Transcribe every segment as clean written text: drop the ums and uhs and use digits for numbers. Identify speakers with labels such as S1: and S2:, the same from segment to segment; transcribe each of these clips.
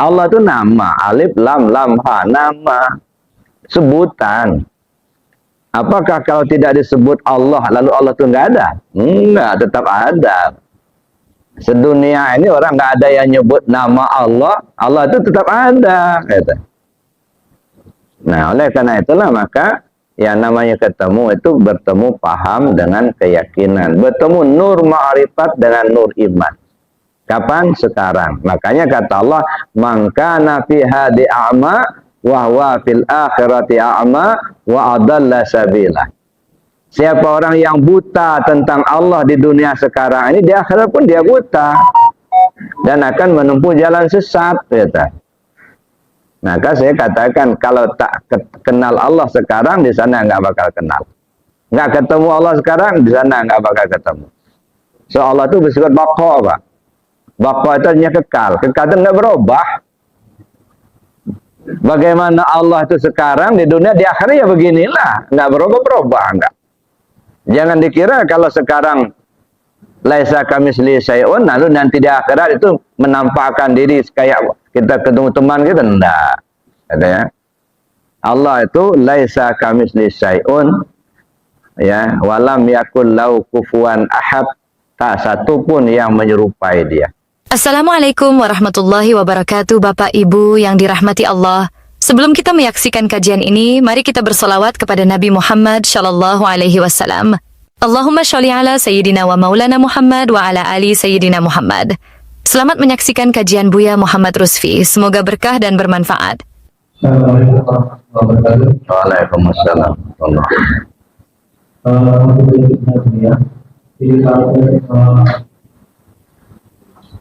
S1: Allah itu nama, alif, lam, lam, ha, nama, sebutan. Apakah kalau tidak disebut Allah, lalu Allah itu nggak ada? Enggak, tetap ada. Sedunia ini orang nggak ada yang nyebut nama Allah, Allah itu tetap ada. Gitu. Nah, oleh karena itulah maka yang namanya ketemu itu bertemu paham dengan keyakinan. Bertemu nur ma'rifat dengan nur iman. Kapan? Sekarang. Makanya kata Allah, "Man kana fi hadi a'ma wa huwa fil akhirati a'ma wa adalla sabila." Siapa orang yang buta tentang Allah di dunia sekarang ini, di akhirat pun dia buta dan akan menempuh jalan sesat, gitu. Maka saya katakan kalau tak kenal Allah sekarang, di sana nggak bakal kenal. Nggak ketemu Allah sekarang, di sana nggak bakal ketemu. So Allah itu bersifat baqa, Pak. Baqa itu hanya kekal. Kekal itu nggak berubah. Bagaimana Allah itu sekarang di dunia, di akhirat ya beginilah, nggak berubah-berubah, nggak. Jangan dikira kalau sekarang laisa kamitslihi syai'un, lalu nanti di akhirat itu menampakkan diri kayak kita ketemu teman kita, enggak. Katanya Allah itu laisa kamitslihi syai'un, ya, walam yakul lahu kufuwan ahad, tak satu pun yang menyerupai dia.
S2: Assalamualaikum warahmatullahi wabarakatuh, Bapak Ibu yang dirahmati Allah. Sebelum kita menyaksikan kajian ini, mari kita bersolawat kepada Nabi Muhammad Shallallahu Alaihi Wasallam. Allahumma sholli ala Sayyidina wa Maulana Muhammad wa ala ali Sayyidina Muhammad. Selamat menyaksikan kajian Buya Muhammad Rusfi. Semoga berkah dan bermanfaat.
S3: Assalamualaikum warahmatullahi wabarakatuh.
S1: Waalaikumsalam.
S3: Jadi kalau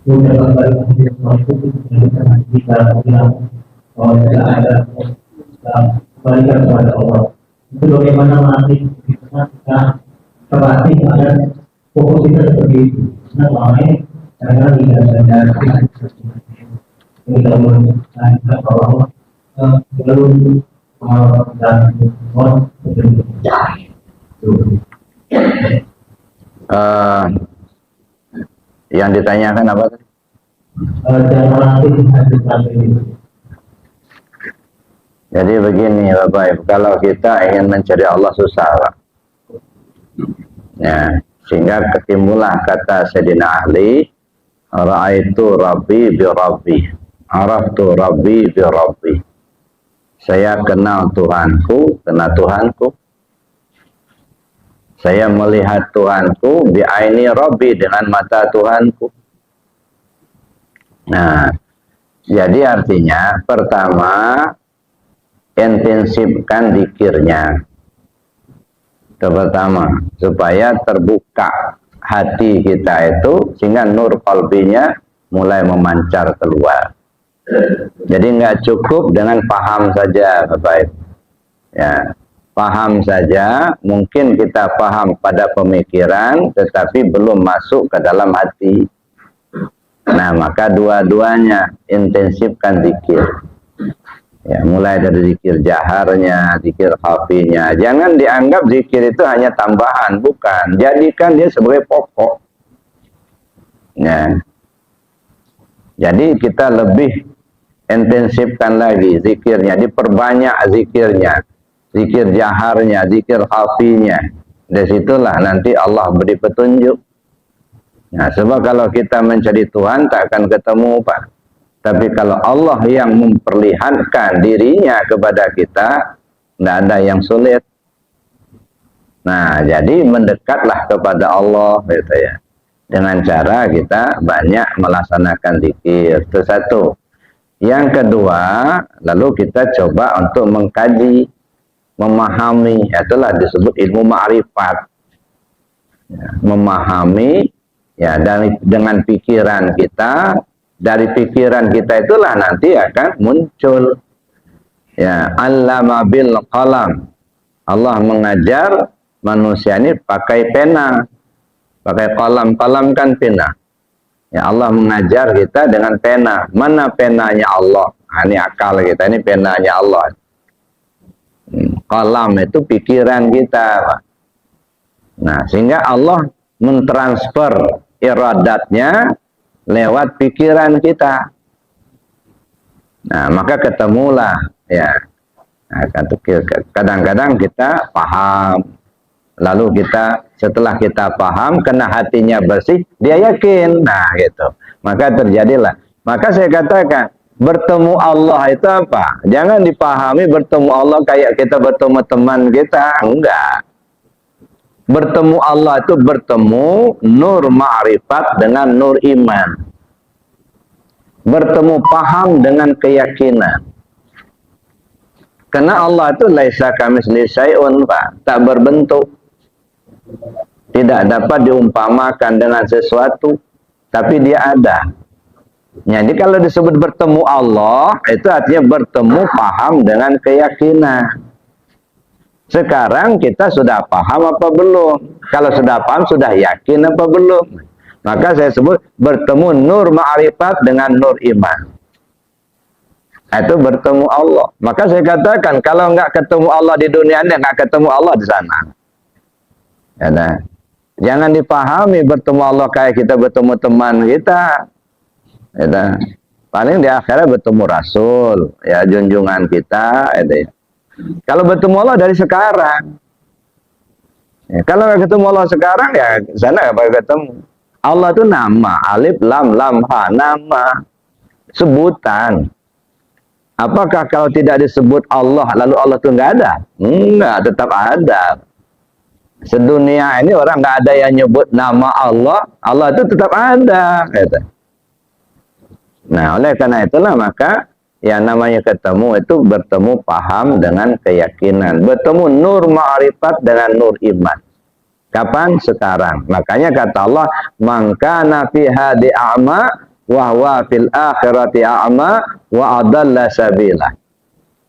S3: mendapat balik masuk kita bilang bahwa tidak ada balikan kepada Allah. Itu bagaimana nanti kita terlatih ada fokus kita seperti itu. Nah, makanya karena tidak ada ini kalau kita bahwa belum dan
S1: yang ditanyakan apa tadi? Jadi begini Bapak Ibu, kalau kita ingin mencari Allah susah, Pak. Ya, sehingga ketimbulah kata Sayyidina Ali, ra'aitu rabbi bi rabbi, araftu rabbi bi rabbi. Saya kenal Tuhanku, kenal Tuhanku. Saya melihat Tuhanku bi'aini rabbi, dengan mata Tuhanku. Nah, jadi artinya pertama intensifkan zikirnya. Itu pertama, supaya terbuka hati kita itu sehingga nur qalbinya mulai memancar keluar. Jadi nggak cukup dengan paham saja, Bapak Ibu. Ya, paham saja, mungkin kita paham pada pemikiran, tetapi belum masuk ke dalam hati. Nah, maka dua-duanya intensifkan zikir. Ya, mulai dari zikir jaharnya, zikir khafinya. Jangan dianggap zikir itu hanya tambahan, bukan. Jadikan dia sebagai pokok. Ya. Jadi kita lebih intensifkan lagi zikirnya, diperbanyak zikirnya. Zikir jaharnya, zikir khafinya. Dari situlah nanti Allah beri petunjuk. Nah, sebab kalau kita mencari Tuhan tak akan ketemu, Pak. Tapi kalau Allah yang memperlihatkan dirinya kepada kita, tidak ada yang sulit. Nah, jadi mendekatlah kepada Allah, gitu ya. Dengan cara kita banyak melaksanakan zikir. Itu satu. Yang kedua, lalu kita coba untuk mengkaji, memahami, itulah disebut ilmu ma'rifat. Ya, memahami, ya, dengan pikiran kita, dari pikiran kita itulah nanti akan muncul. Ya, allama bil qalam. Allah mengajar manusia ini pakai pena, pakai qalam. Qalam kan pena. Ya, Allah mengajar kita dengan pena. Mana penanya Allah? Nah, ini akal kita, ini penanya Allah. Qalam itu pikiran kita, Pak. Nah, sehingga Allah mentransfer iradatnya lewat pikiran kita. Nah, maka ketemulah ya. Nah, kadang-kadang kita paham, lalu kita setelah kita paham, kena hatinya bersih, dia yakin. Nah, gitu. Maka terjadilah. Maka saya katakan, bertemu Allah itu apa? Jangan dipahami bertemu Allah kayak kita bertemu teman kita. Enggak. Bertemu Allah itu bertemu nur ma'rifat dengan nur iman. Bertemu paham dengan keyakinan. Karena Allah itu laisa kamitslihi syai'un, Pak, tak berbentuk. Tidak dapat diumpamakan dengan sesuatu, tapi dia ada. Jadi kalau disebut bertemu Allah, itu artinya bertemu paham dengan keyakinan. Sekarang kita sudah paham apa belum? Kalau sudah paham, sudah yakin apa belum? Maka saya sebut bertemu nur ma'rifat dengan nur iman. Itu bertemu Allah. Maka saya katakan, kalau enggak ketemu Allah di dunia ini, enggak ketemu Allah di sana. Ya, nah. Jangan dipahami bertemu Allah kayak kita bertemu teman kita. Ya, nah. Paling di akhirat bertemu Rasul, ya junjungan kita. Ya. Kalau bertemu Allah dari sekarang. Ya, kalau enggak ketemu Allah sekarang, ya sana enggak bakal ketemu. Allah itu nama, alif, lam, ha, nama, sebutan. Apakah kalau tidak disebut Allah, lalu Allah itu enggak ada? Enggak, tetap ada. Sedunia ini orang enggak ada yang nyebut nama Allah, Allah itu tetap ada. Nah, oleh karena itulah maka yang namanya ketemu itu bertemu paham dengan keyakinan. Bertemu nur ma'rifat dengan nur iman. Kapan? Sekarang. Makanya kata Allah, "Man kana fi hadi a'ma wa huwa fil akhirati a'ma wa adalla sabila."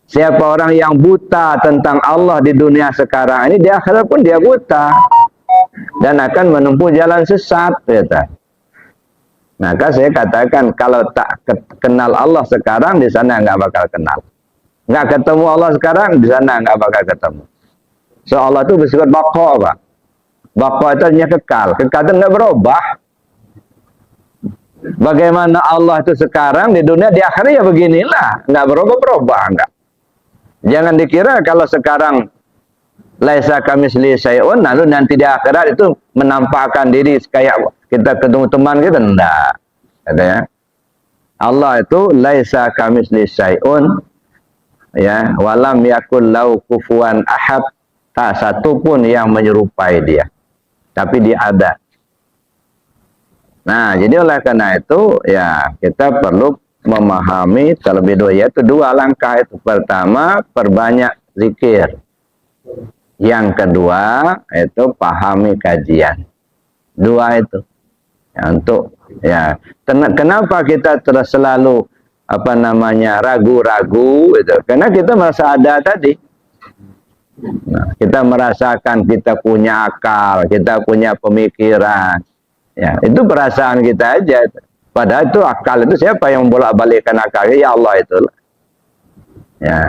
S1: Siapa orang yang buta tentang Allah di dunia sekarang ini, di akhirat pun dia buta dan akan menempuh jalan sesat, kata. Maka saya katakan, kalau tak kenal Allah sekarang, di sana nggak bakal kenal. Nggak ketemu Allah sekarang, di sana nggak bakal ketemu. So Allah itu bersifat baqa, Pak. Baqa itu hanya kekal. Kekal itu nggak berubah. Bagaimana Allah itu sekarang di dunia, di akhirat ya beginilah. Nggak berubah-berubah, enggak. Jangan dikira kalau sekarang laisa kamitslihi syai'un, lalu nanti di akhirat itu menampakkan diri kayak kita ketemu teman kita, enggak. Ya. Allah itu laisa kamitslihi syai'un, ya, walam yakul lahu kufuwan ahad, tak satu pun yang menyerupai dia. Tapi dia ada. Nah, jadi oleh karena itu, ya, kita perlu memahami terlebih dahulu, yaitu dua langkah itu. Pertama, perbanyak zikir. Yang kedua, itu pahami kajian. Dua itu. Ya, untuk, ya, kenapa kita terus selalu, ragu-ragu, gitu. Karena kita merasa ada tadi. Nah, kita merasakan kita punya akal, kita punya pemikiran. Ya, itu perasaan kita aja. Padahal itu akal itu siapa yang membolak-balikkan akalnya? Ya Allah itu. Ya.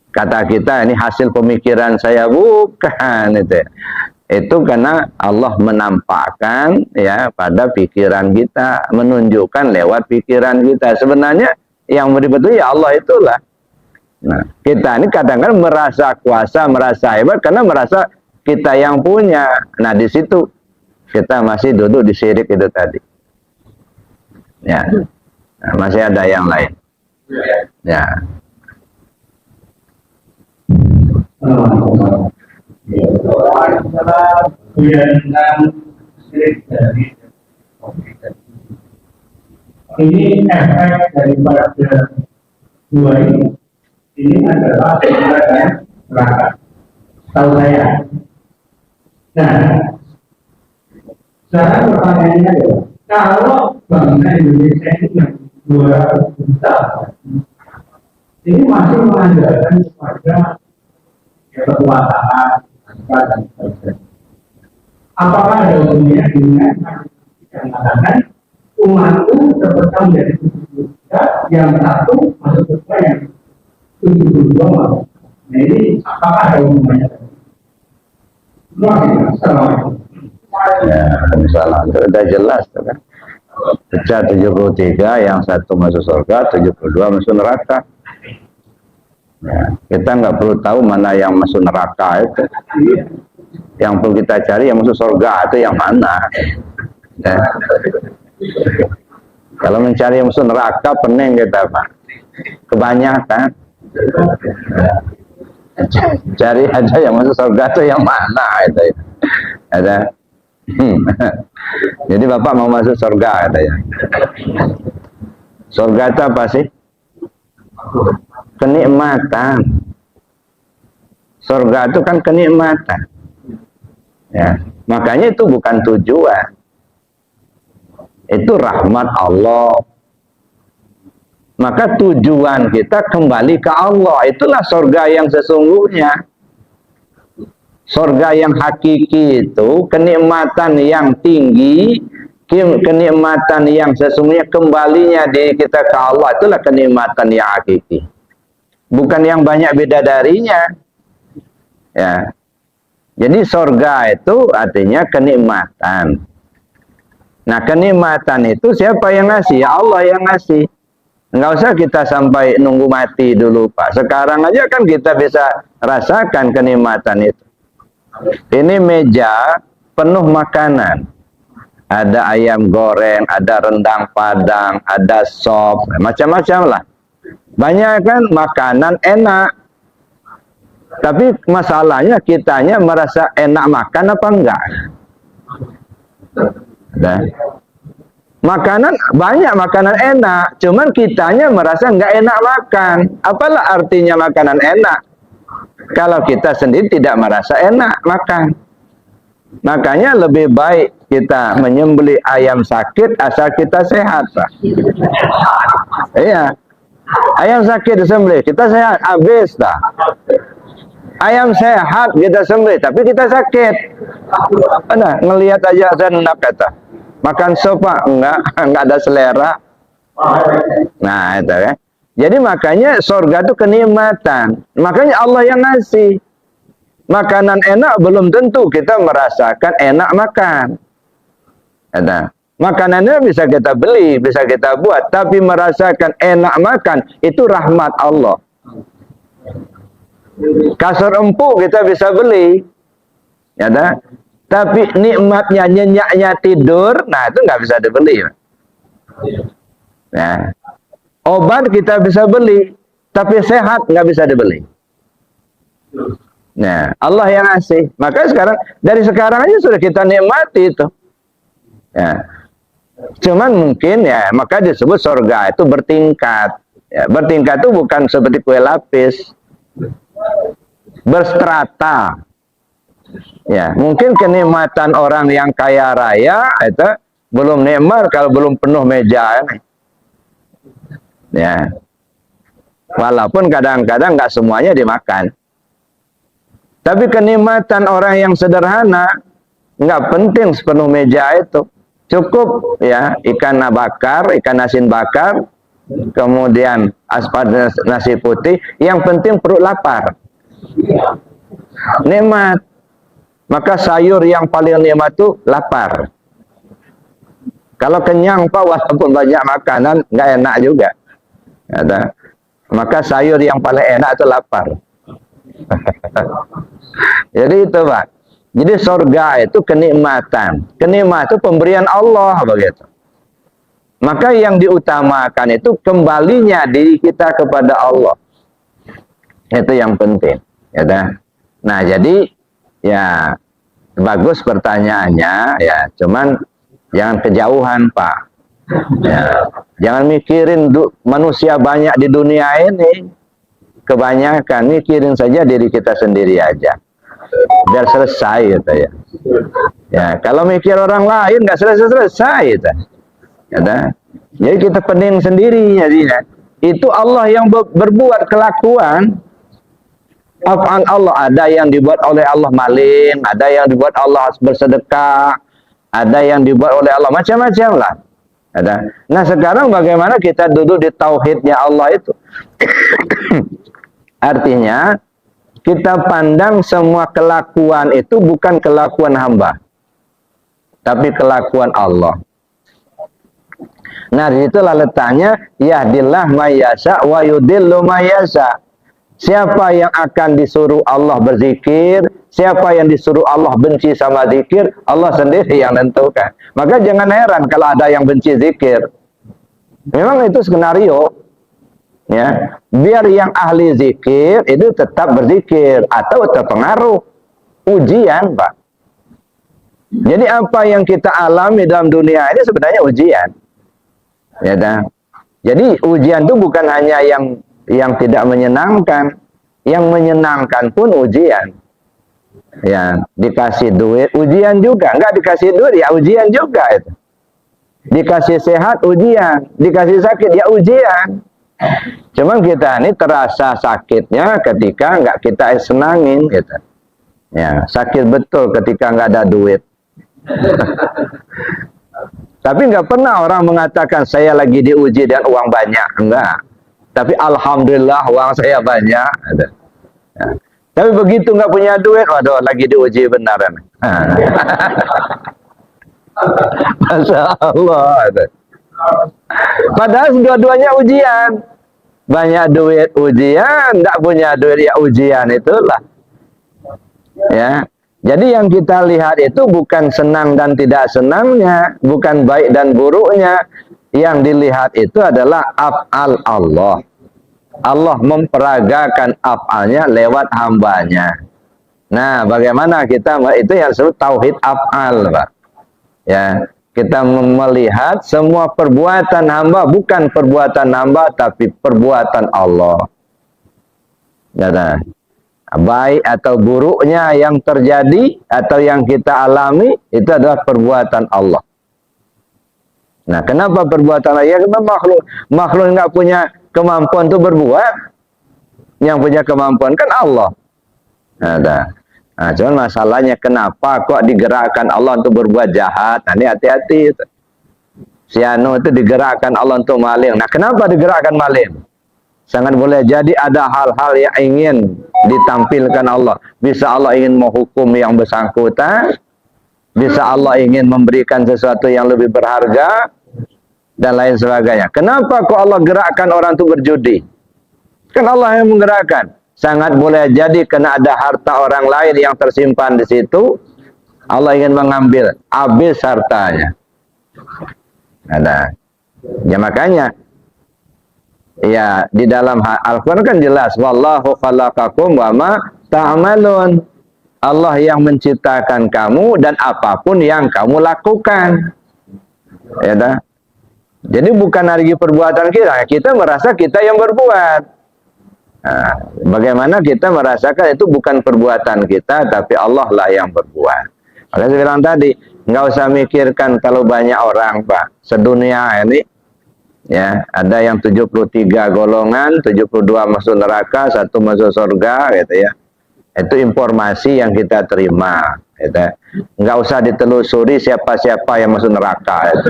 S1: Kata kita ini hasil pemikiran saya, bukan itu. Itu karena Allah menampakkan ya pada pikiran kita, menunjukkan lewat pikiran kita. Sebenarnya yang betul ya Allah itulah. Nah, kita ini kadang-kadang merasa kuasa, merasa hebat karena merasa kita yang punya. Nah, di situ kita masih duduk di syirik itu tadi. Ya, nah, masih ada yang lain. Ya.
S3: Ini efek daripada dua ini. Ini adalah sebenarnya neraka. Tahu saya. Nah, sekarang pertanyaannya adalah, kalau bangsa Indonesia ini yang 200 juta, ini masih mengandalkan kepada kekuasaan dan sebagainya. Apakah ada hubungannya dengan yang mengatakan umat itu terpecah menjadi 70 juta, yang satu masuk surga, yang 72 masuk. Nah, ini apakah ada hubungannya?
S1: Ya, salah. Itu sudah jelas, kan? pecah 73, yang satu masuk surga, 72 masuk neraka. Ya, kita nggak perlu tahu mana yang masuk neraka itu. Yang perlu kita cari yang masuk surga itu yang mana. Ya. Kalau mencari yang masuk neraka, pening kita Pak. Kebanyakan. Cari aja yang masuk surga itu yang mana itu. Ada. Jadi Bapak mau masuk surga katanya. Surga itu apa sih? Kenikmatan. Surga itu kan kenikmatan. Ya, makanya itu bukan tujuan. Itu rahmat Allah. Maka tujuan kita kembali ke Allah. Itulah surga yang sesungguhnya. Surga yang hakiki itu kenikmatan yang tinggi, kenikmatan yang sesungguhnya kembalinya di kita ke Allah. Itulah kenikmatan yang hakiki. Bukan yang banyak bidadarinya. Ya. Jadi surga itu artinya kenikmatan. Nah, kenikmatan itu siapa yang ngasih? Ya Allah yang ngasih. Nggak usah kita sampai nunggu mati dulu Pak. Sekarang aja kan kita bisa rasakan kenikmatan itu. Ini meja penuh makanan. Ada ayam goreng, ada rendang padang, ada sop, macam-macam lah. Banyak kan makanan enak. Tapi masalahnya kitanya merasa enak makan apa enggak? Nah, makanan banyak, makanan enak, cuman kitanya merasa enggak enak makan. Apalah artinya makanan enak kalau kita sendiri tidak merasa enak makan? Makanya lebih baik kita menyembelih ayam sakit asal kita sehat, Pak. Iya. Ayam sakit disembelih, kita sehat, habis dah. Ayam sehat kita sembelih, tapi kita sakit. Ada ngelihat aja enak kata. Makan sop Pak, enggak ada selera. Nah, itu ya. Jadi makanya surga itu kenikmatan. Makanya Allah yang ngasih. Makanan enak belum tentu kita merasakan enak makan. Ada. Makanannya bisa kita beli, bisa kita buat, tapi merasakan enak makan itu rahmat Allah. Kasur empuk kita bisa beli, ya dah. Tapi nikmatnya nyenyaknya tidur, nah itu nggak bisa dibeli. Nah, obat kita bisa beli, tapi sehat nggak bisa dibeli. Nah, Allah yang ngasih. Maka sekarang dari sekarang aja sudah kita nikmati itu. Ya. Cuman mungkin ya, maka disebut surga itu bertingkat. Ya, bertingkat itu bukan seperti kue lapis. Berstrata. Ya, mungkin kenikmatan orang yang kaya raya itu belum nikmat kalau belum penuh meja ini. Ya. Walaupun kadang-kadang nggak semuanya dimakan. Tapi kenikmatan orang yang sederhana nggak penting sepenuh meja itu. Cukup ya ikan bakar, ikan asin bakar, kemudian aspat nasi putih. Yang penting perut lapar. Nikmat. Maka sayur yang paling nikmat itu lapar. Kalau kenyang Pak, walaupun banyak makanan nggak enak juga. Ada. Maka sayur yang paling enak itu lapar. Jadi itu Pak. Jadi surga itu kenikmatan. Kenikmatan itu pemberian Allah begitu. Maka yang diutamakan itu kembalinya diri kita kepada Allah. Itu yang penting. Ya, nah jadi ya bagus pertanyaannya ya. Cuman jangan kejauhan Pak. Ya, jangan mikirin manusia banyak di dunia ini. Kebanyakan mikirin saja diri kita sendiri aja. Biar selesai gitu ya. Ya, kalau mikir orang lain nggak selesai gitu. Ya, jadi kita pening sendiri jadinya. Itu Allah yang berbuat kelakuan. Af'al Allah, ada yang dibuat oleh Allah maling, ada yang dibuat Allah bersedekah, ada yang dibuat oleh Allah macam-macam lah. Ada. Nah sekarang bagaimana kita duduk di tauhidnya Allah itu? Artinya kita pandang semua kelakuan itu bukan kelakuan hamba, tapi kelakuan Allah. Nah, disitulah letaknya yahdillah mayyasha wa yudillu mayyasha. Siapa yang akan disuruh Allah berzikir, siapa yang disuruh Allah benci sama zikir, Allah sendiri yang tentukan. Maka jangan heran kalau ada yang benci zikir. Memang itu skenario. Ya, biar yang ahli zikir itu tetap berzikir atau terpengaruh ujian, Pak. Jadi apa yang kita alami dalam dunia ini sebenarnya ujian. Ya, dah. Jadi ujian itu bukan hanya yang tidak menyenangkan, yang menyenangkan pun ujian. Ya, dikasih duit ujian juga, enggak dikasih duit ya ujian juga itu. Dikasih sehat ujian, dikasih sakit ya ujian. Cuman kita ini terasa sakitnya ketika enggak kita senangin gitu. Ya, sakit betul ketika enggak ada duit. Tapi nggak pernah orang mengatakan saya lagi diuji dan uang banyak, enggak. Tapi alhamdulillah uang saya banyak. Ada. Ya. Tapi begitu nggak punya duit, waduh lagi diuji benaran. Masya Allah. Ada. Padahal dua-duanya ujian. Banyak duit ujian, nggak punya duit ya ujian itulah. Ya. Jadi yang kita lihat itu bukan senang dan tidak senangnya, bukan baik dan buruknya. Yang dilihat itu adalah af'al Allah. Allah memperagakan af'alnya lewat hambanya. Nah, bagaimana kita, itu yang disebut tauhid af'al, Pak. Ya, kita melihat semua perbuatan hamba bukan perbuatan hamba, tapi perbuatan Allah. Ya, nah. Baik atau buruknya yang terjadi atau yang kita alami itu adalah perbuatan Allah. Nah, kenapa perbuatan Allah? Ya, makhluk nggak punya kemampuan untuk berbuat. Yang punya kemampuan kan Allah. Nah, cuman masalahnya kenapa kok digerakkan Allah untuk berbuat jahat? Nah, ini hati-hati. Si Anu itu digerakkan Allah untuk maling. Nah, kenapa digerakkan maling? Sangat boleh jadi ada hal-hal yang ingin ditampilkan Allah. Bisa Allah ingin menghukum yang bersangkutan, bisa Allah ingin memberikan sesuatu yang lebih berharga, dan lain sebagainya. Kenapa kok Allah gerakkan orang itu berjudi? Kan Allah yang menggerakkan. Sangat boleh jadi karena ada harta orang lain yang tersimpan di situ, Allah ingin mengambil, habis hartanya. Ada. Ya makanya, ya di dalam Al-Quran kan jelas, wallahu khalaqakum wa ma ta'malun. Allah yang menciptakan kamu dan apapun yang kamu lakukan. Ya dah. Jadi bukan lagi perbuatan kita merasa kita yang berbuat. Nah, bagaimana kita merasakan itu bukan perbuatan kita, tapi Allah lah yang berbuat. Maka saya bilang tadi, nggak usah mikirkan kalau banyak orang, Pak. Sedunia ini, ya, ada yang 73 golongan, 72 masuk neraka, 1 masuk surga, gitu ya. Itu informasi yang kita terima, gitu. Nggak usah ditelusuri siapa-siapa yang masuk neraka. Gitu.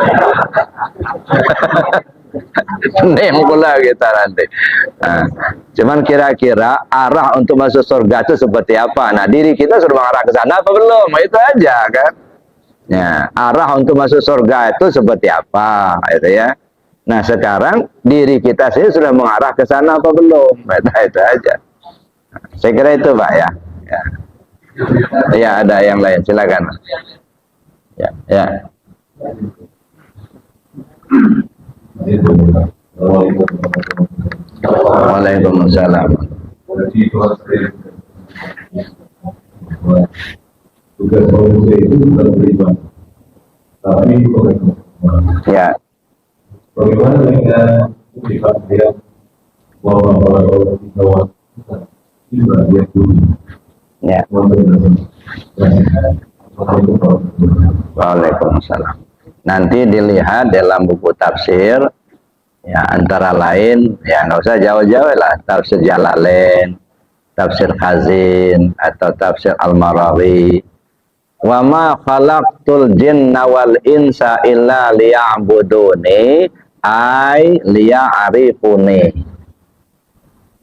S1: Pening pula kita nanti. Nah, cuman kira-kira arah untuk masuk surga itu seperti apa? Nah, diri kita sudah mengarah ke sana apa belum? Itu aja kan. Ya, arah untuk masuk surga itu seperti apa, gitu ya. Nah, sekarang diri kita sendiri sudah mengarah ke sana apa belum? Itu aja. Saya kira itu, Pak, ya. Ya, ya ada yang lain, silakan. Ya, ya. Waalaikumsalam.
S4: Tugas manusia itu bukan beriman, tapi
S1: Ya.
S4: bagaimana dengan sifat dia bahwa orang di bawah kita dia dulu.
S1: Ya. Waalaikumsalam. Nanti dilihat dalam buku tafsir, ya antara lain, ya nggak usah jauh-jauh lah, tafsir Jalalain, tafsir Khazin, atau tafsir Al-Marawi. Wa ma khalaqtul jinna wal insa illa liya'buduni ay liya'rifuni.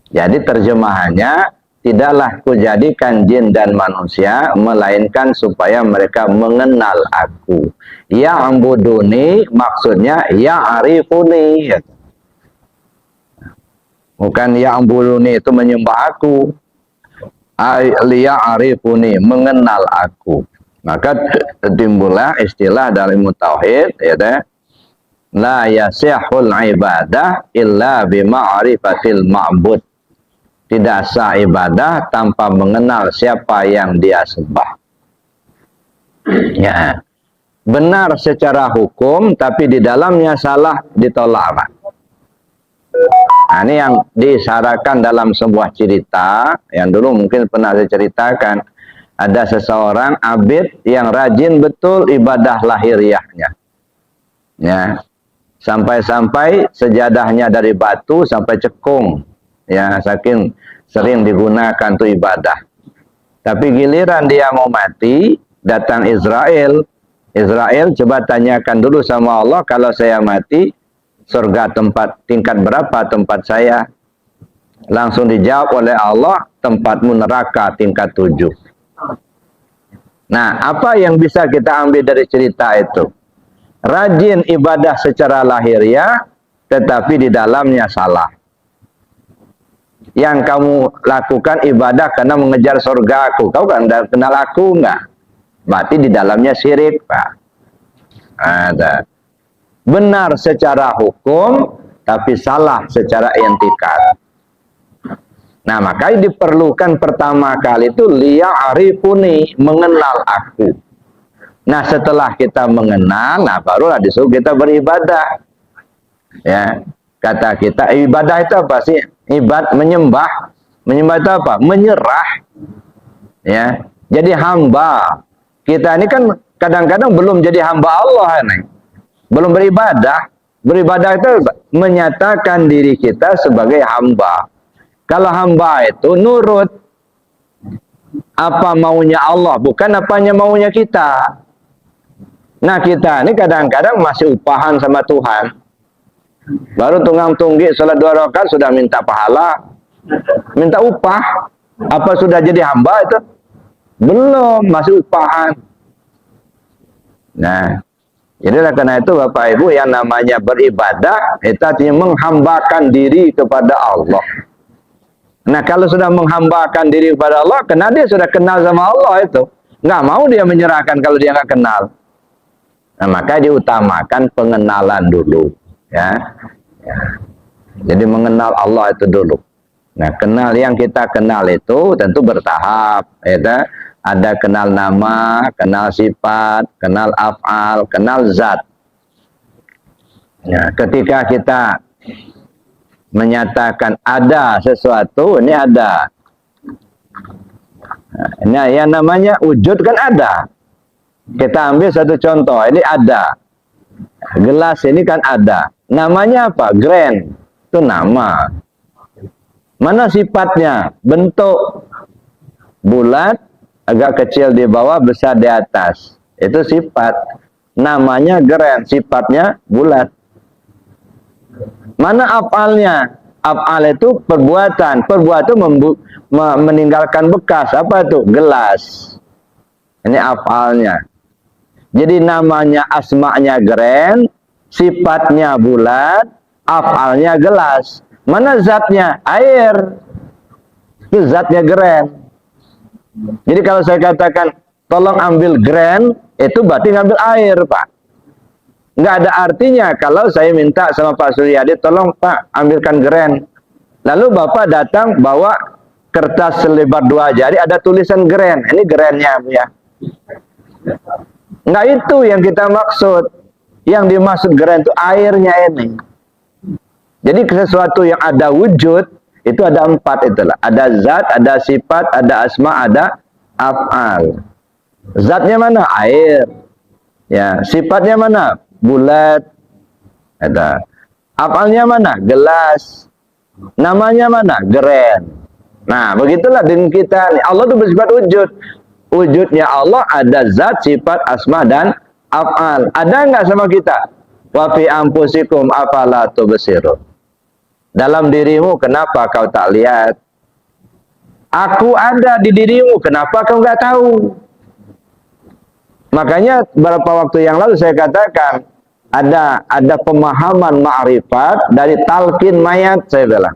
S1: Jadi terjemahannya, tidaklah kujadikan jin dan manusia melainkan supaya mereka mengenal aku. Ya'buduni maksudnya ya'rifuni. Bukan ya'buduni itu menyembah aku. Liya'rifuni mengenal aku. Maka timbullah istilah dalam tauhid ya la yasihul ibadah illa bima'rifatil ma'bud. Tidak sah ibadah tanpa mengenal siapa yang dia sembah. Ya. Benar secara hukum tapi di dalamnya salah ditolak. Nah, ini yang disyaratkan dalam sebuah cerita yang dulu mungkin pernah saya ceritakan. Ada seseorang abid yang rajin betul ibadah lahiriahnya. Ya. Sampai-sampai sejadahnya dari batu sampai cekung. Ya, saking sering digunakan untuk ibadah. Tapi giliran dia mau mati, datang Israel. Israel coba tanyakan dulu sama Allah, kalau saya mati, surga tingkat berapa tempat saya? Langsung dijawab oleh Allah, tempatmu neraka tingkat 7. Nah, apa yang bisa kita ambil dari cerita itu? Rajin ibadah secara lahiriah, tetapi di dalamnya salah. Yang kamu lakukan ibadah karena mengejar surga aku. Kau kan kenal aku enggak? Berarti di dalamnya syirik, Pak. Ada. Benar secara hukum, tapi salah secara intikad. Nah, makanya diperlukan pertama kali itu liya'rifuni, mengenal aku. Nah, setelah kita mengenal, nah barulah disuruh kita beribadah. Ya, kata kita ibadah itu apa sih? Menyembah. Menyembah itu apa? Menyerah. Ya. Jadi hamba. Kita ini kan kadang-kadang belum jadi hamba Allah nih. Belum beribadah. Beribadah itu menyatakan diri kita sebagai hamba. Kalau hamba itu nurut apa maunya Allah, bukan apanya maunya kita. Nah, kita ini kadang-kadang masih upahan sama Tuhan. Baru tunggang-tunggi salat 2 rakaat sudah minta pahala, minta upah. Apa sudah jadi hamba itu? Belum, masih upahan. Nah, jadi karena itu Bapak Ibu, yang namanya beribadah itu artinya menghambakan diri kepada Allah. Nah, kalau sudah menghambakan diri kepada Allah, karena dia sudah kenal sama Allah itu, nggak mau dia menyerahkan kalau dia nggak kenal. Nah, maka diutamakan pengenalan dulu, ya. Jadi mengenal Allah itu dulu. Nah, kenal yang kita kenal itu tentu bertahap, ya. Ada kenal nama, kenal sifat, kenal af'al, kenal zat. Ya, ketika kita menyatakan ada sesuatu, ini ada. Nah, yang namanya wujud kan ada. Kita ambil satu contoh, ini ada. Gelas ini kan ada. Namanya apa? Grand. Itu nama. Mana sifatnya? Bentuk. Bulat, agak kecil di bawah, besar di atas. Itu sifat. Namanya grand, sifatnya bulat. Mana af'alnya? Af'al itu perbuatan. Perbuatan meninggalkan bekas. Apa itu? Gelas. Ini af'alnya. Jadi namanya asma'nya grand, sifatnya bulat, af'alnya gelas. Mana zatnya? Air. Itu zatnya grand. Jadi kalau saya katakan, tolong ambil grand, itu berarti ngambil air, Pak. Nggak ada artinya kalau saya minta sama Pak Suryadi, tolong Pak, ambilkan grand. Lalu Bapak datang bawa kertas selebar 2 jari, ada tulisan grand. Ini grandnya, ya. Nggak itu yang kita maksud. Yang dimaksud grand itu airnya ini. Jadi sesuatu yang ada wujud, itu ada 4 itulah. Ada zat, ada sifat, ada asma, ada af'al. Zatnya mana? Air. Ya, sifatnya mana? Bulat. Ada. Af'alnya mana? Gelas. Namanya mana? Grand. Nah, begitulah dengan kita. Allah itu bersifat wujud. Wujudnya Allah ada zat, sifat, asma, dan af'al. Ada nggak sama kita? Wa fi anfusikum afala tubsirun. Dalam dirimu kenapa kau tak lihat? Aku ada di dirimu, kenapa kau nggak tahu? Makanya beberapa waktu yang lalu saya katakan ada pemahaman ma'rifat dari talqin mayat, saya bilang.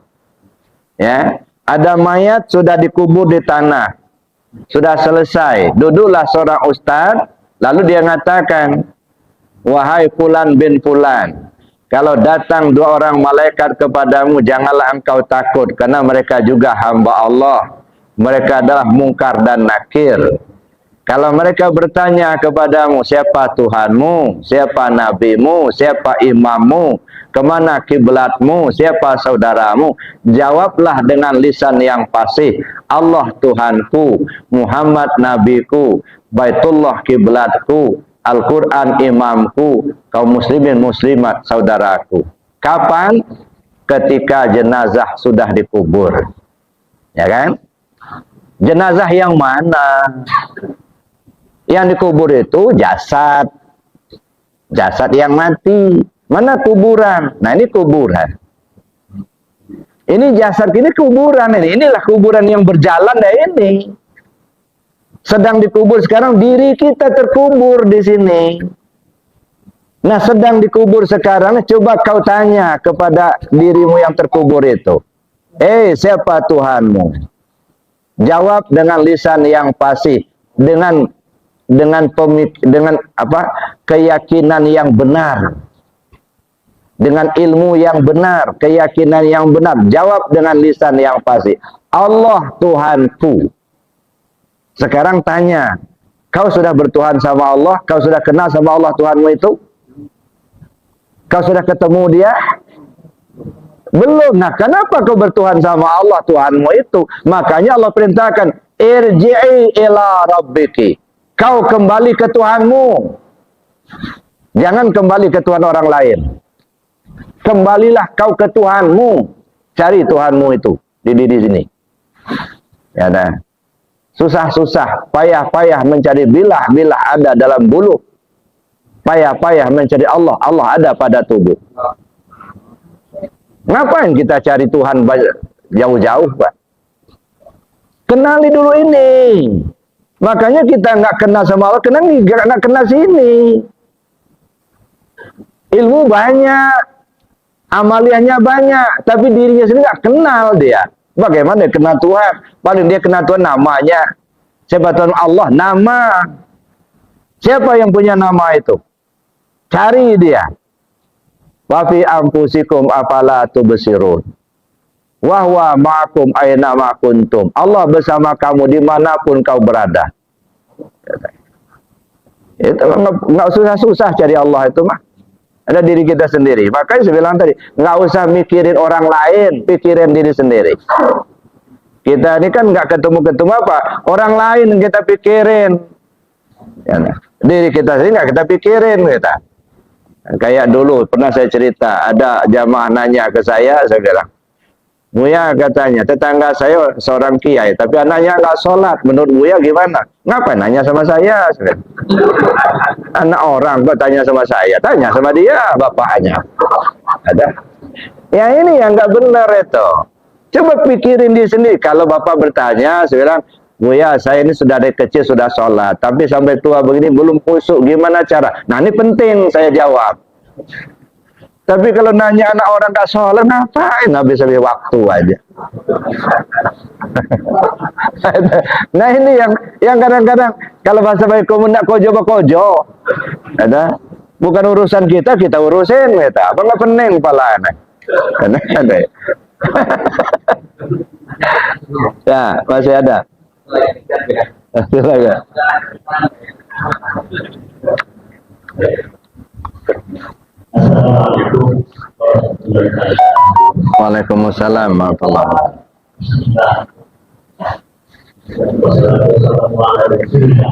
S1: Ya, ada mayat sudah dikubur di tanah, sudah selesai. Duduklah seorang ustaz, lalu dia mengatakan, wahai fulan bin fulan, kalau datang dua orang malaikat kepadamu, janganlah engkau takut, karena mereka juga hamba Allah. Mereka adalah Munkar dan Nakir. Kalau mereka bertanya kepadamu, siapa Tuhanmu, siapa Nabimu, siapa imammu, kemana kiblatmu, siapa saudaramu, jawablah dengan lisan yang fasih, Allah Tuhanku, Muhammad Nabiku, Baitullah kiblatku, Al-Quran imamku, kaum muslimin muslimat saudaraku. Kapan? Ketika jenazah sudah dikubur. Ya kan? Jenazah yang mana? Yang dikubur itu jasad. Jasad yang mati. Mana kuburan? Nah, ini kuburan. Ini jasad, ini kuburan ini. Inilah kuburan yang berjalan ini. Sedang dikubur sekarang, diri kita terkubur di sini. Nah, sedang dikubur sekarang, coba kau tanya kepada dirimu yang terkubur itu. Siapa Tuhanmu? Jawab dengan lisan yang fasih, dengan keyakinan yang benar, dengan ilmu yang benar, keyakinan yang benar. Jawab dengan lisan yang fasih, Allah Tuhanku. Sekarang tanya, kau sudah bertuhan sama Allah? Kau sudah kenal sama Allah Tuhanmu itu? Kau sudah ketemu dia? Belum. Nah, kenapa kau bertuhan sama Allah Tuhanmu itu? Makanya Allah perintahkan, irji'i ila rabbiki. Kau kembali ke Tuhanmu. Jangan kembali ke Tuhan orang lain. Kembalilah kau ke Tuhanmu. Cari Tuhanmu itu di sini. Ya dah. Susah-susah, payah-payah mencari bilah-bilah ada dalam bulu. Payah-payah mencari Allah, Allah ada pada tubuh. Ngapain kita cari Tuhan jauh-jauh, Pak? Kenali dulu ini. Makanya kita nggak kenal sama Allah, nggak kenal sini. Ilmu banyak, amaliyahnya banyak, tapi dirinya sendiri nggak kenal dia. Bagaimana dia kenal Tuhan? Paling dia kenal Tuhan namanya. Siapa Tuhan? Allah, nama. Siapa yang punya nama itu? Cari dia. Wa fi anfusikum afala tubsirun. Wa huwa ma'akum aina ma kuntum. Allah bersama kamu dimanapun kau berada. Itu nggak susah-susah cari Allah itu mah. Ada diri kita sendiri. Makanya saya bilang tadi, nggak usah mikirin orang lain, pikirin diri sendiri. Kita ini kan nggak ketemu apa, orang lain yang kita pikirin. Ya, diri kita sendiri nggak kita pikirin kita. Kayak dulu pernah saya cerita, ada jamaah nanya ke saya bilang, Buya katanya, tetangga saya seorang kiai, tapi anaknya nggak sholat. Menurut Buya gimana? Ngapain nanya sama saya? Anak orang kok tanya sama saya? Tanya sama dia, bapaknya. Ada. Ya ini yang nggak benar itu. Coba pikirin di sini. Kalau bapak bertanya, saya bilang, Buya, saya ini sudah dari kecil sudah sholat, tapi sampai tua begini belum khusyuk. Gimana cara? Nah ini penting saya jawab. Tapi kalau nanya anak orang gak sholat, ngapain? Habis-habis waktu aja. Nah ini yang kadang-kadang kalau bahasa baik kamu nak kojo. Ada, bukan urusan kita urusin kita. Apa nggak pening pala anak? Ada. Ya masih ada. Silakan.
S3: Assalamualaikum warahmatullahi wabarakatuh.
S1: Waalaikumsalam warahmatullahi wabarakatuh.
S3: Wassalamualaikum warahmatullahi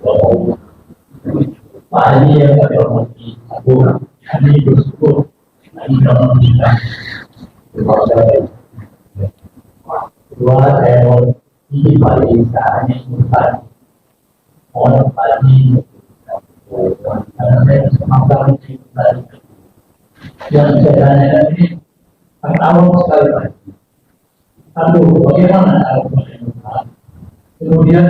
S3: wabarakatuh. Pak ini yang kami hormati, kami bersyukur kami dapat memberikan kepada kedua saya mohon ini bagi saatnya bertanya mohon bagi karena saya semakin mencintai yang saya tanyakan ini pertama sekali lagi Satu, bagaimana cara berdoa? Kemudian,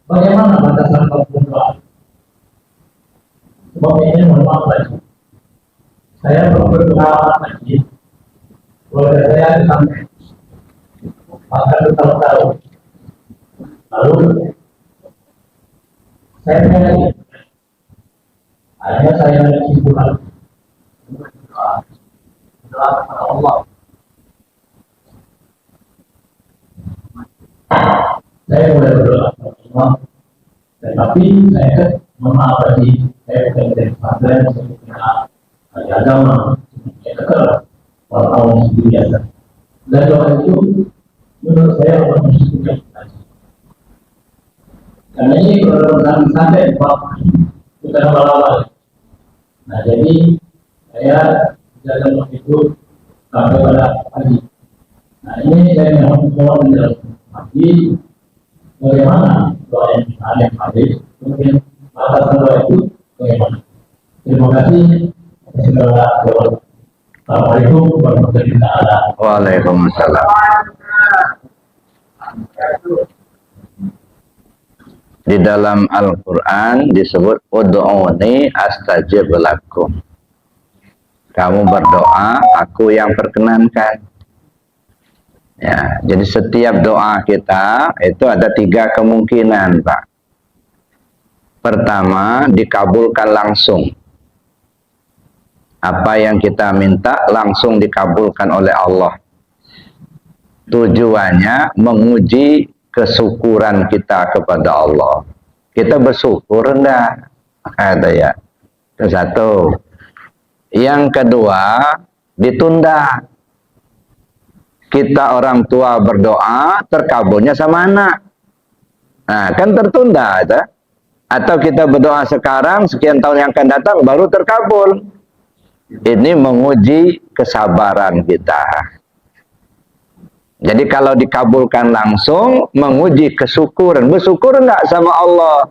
S3: bagaimana batasan berdoa? Sebab ini mohon maaf lagi. Saya belum berdoa lagi. Keluarga saya sampai maka bertahun-tahun. Lalu saya tanya lagi. Akhirnya saya kesimpulan berdoa kepada Allah. Saya mulai berdoa kepada Allah, tetapi saya memaaf tadi, saya bukan dari pesantren, saya bukan dari agama, saya kekal orang sendiri biasa. Dan doa itu menurut saya orang muslim yang tadi. Karena ini kalau santai, bukan awal-awal. Nah jadi saya jalan waktu itu sampai pada pagi. Nah ini saya mohon menjelaskan pagi bagaimana doa yang ada yang hadis, kemudian batasan doa itu bagaimana. Terima kasih atas segala jawaban. Assalamualaikum warahmatullahi wabarakatuh.
S1: Waalaikumsalam. Di dalam Al-Quran disebut ud'uni astajib lakum. Kamu berdoa, aku yang perkenankan. Ya, jadi setiap doa kita itu ada 3 kemungkinan, Pak. Pertama, dikabulkan langsung. Apa yang kita minta langsung dikabulkan oleh Allah. Tujuannya menguji kesyukuran kita kepada Allah. Kita bersyukur enggak? Ada ya. Itu satu. Yang kedua, ditunda. Kita orang tua berdoa, terkabulnya sama anak. Nah, kan tertunda. Itu. Atau kita berdoa sekarang, sekian tahun yang akan datang, baru terkabul. Ini menguji kesabaran kita. Jadi kalau dikabulkan langsung, menguji kesyukuran. Bersyukur enggak sama Allah?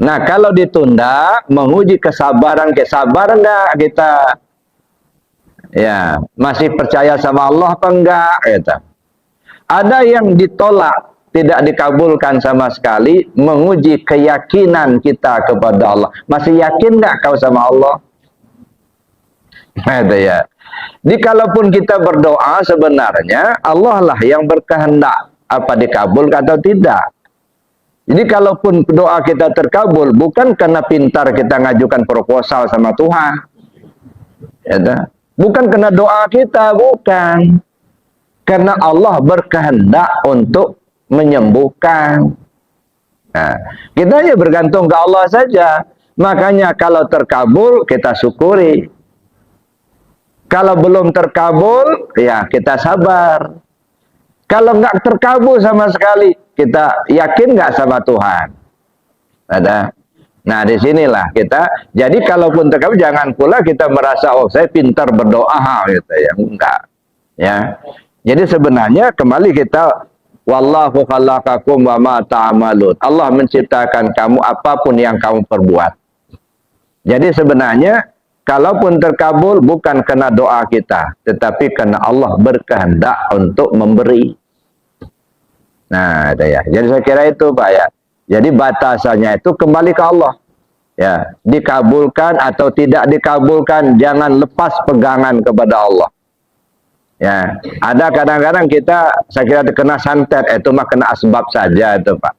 S1: Nah, kalau ditunda, menguji kesabaran enggak kita? Ya, masih percaya sama Allah apa enggak? Gitu. Ada yang ditolak, tidak dikabulkan sama sekali, menguji keyakinan kita kepada Allah. Masih yakin enggak kau sama Allah? Gitu ya. Jadi kalaupun kita berdoa sebenarnya Allah lah yang berkehendak apa dikabul atau tidak. Jadi kalaupun doa kita terkabul bukan karena pintar kita ngajukan proposal sama Tuhan. Ya, bukan karena doa kita, bukan. Karena Allah berkehendak untuk menyembuhkan. Nah, kita hanya bergantung ke Allah saja. Makanya kalau terkabul kita syukuri. Kalau belum terkabul, ya kita sabar. Kalau nggak terkabul sama sekali, kita yakin nggak sama Tuhan? Ada. Nah, disinilah kita. Jadi kalaupun terkabul, jangan pula kita merasa, oh saya pintar berdoa, gitu ya. Enggak. Ya. Jadi sebenarnya kembali kita, wallahu khalaqakum wa ma ta'malun. Allah menciptakan kamu apapun yang kamu perbuat. Jadi sebenarnya kalaupun terkabul bukan karena doa kita, tetapi karena Allah berkehendak untuk memberi. Nah, ada ya. Jadi saya kira itu, Pak ya. Jadi batasannya itu kembali ke Allah. Ya, dikabulkan atau tidak dikabulkan, jangan lepas pegangan kepada Allah. Ya, ada kadang-kadang kita, saya kira kena santet, itu mah kena asbab saja itu, Pak.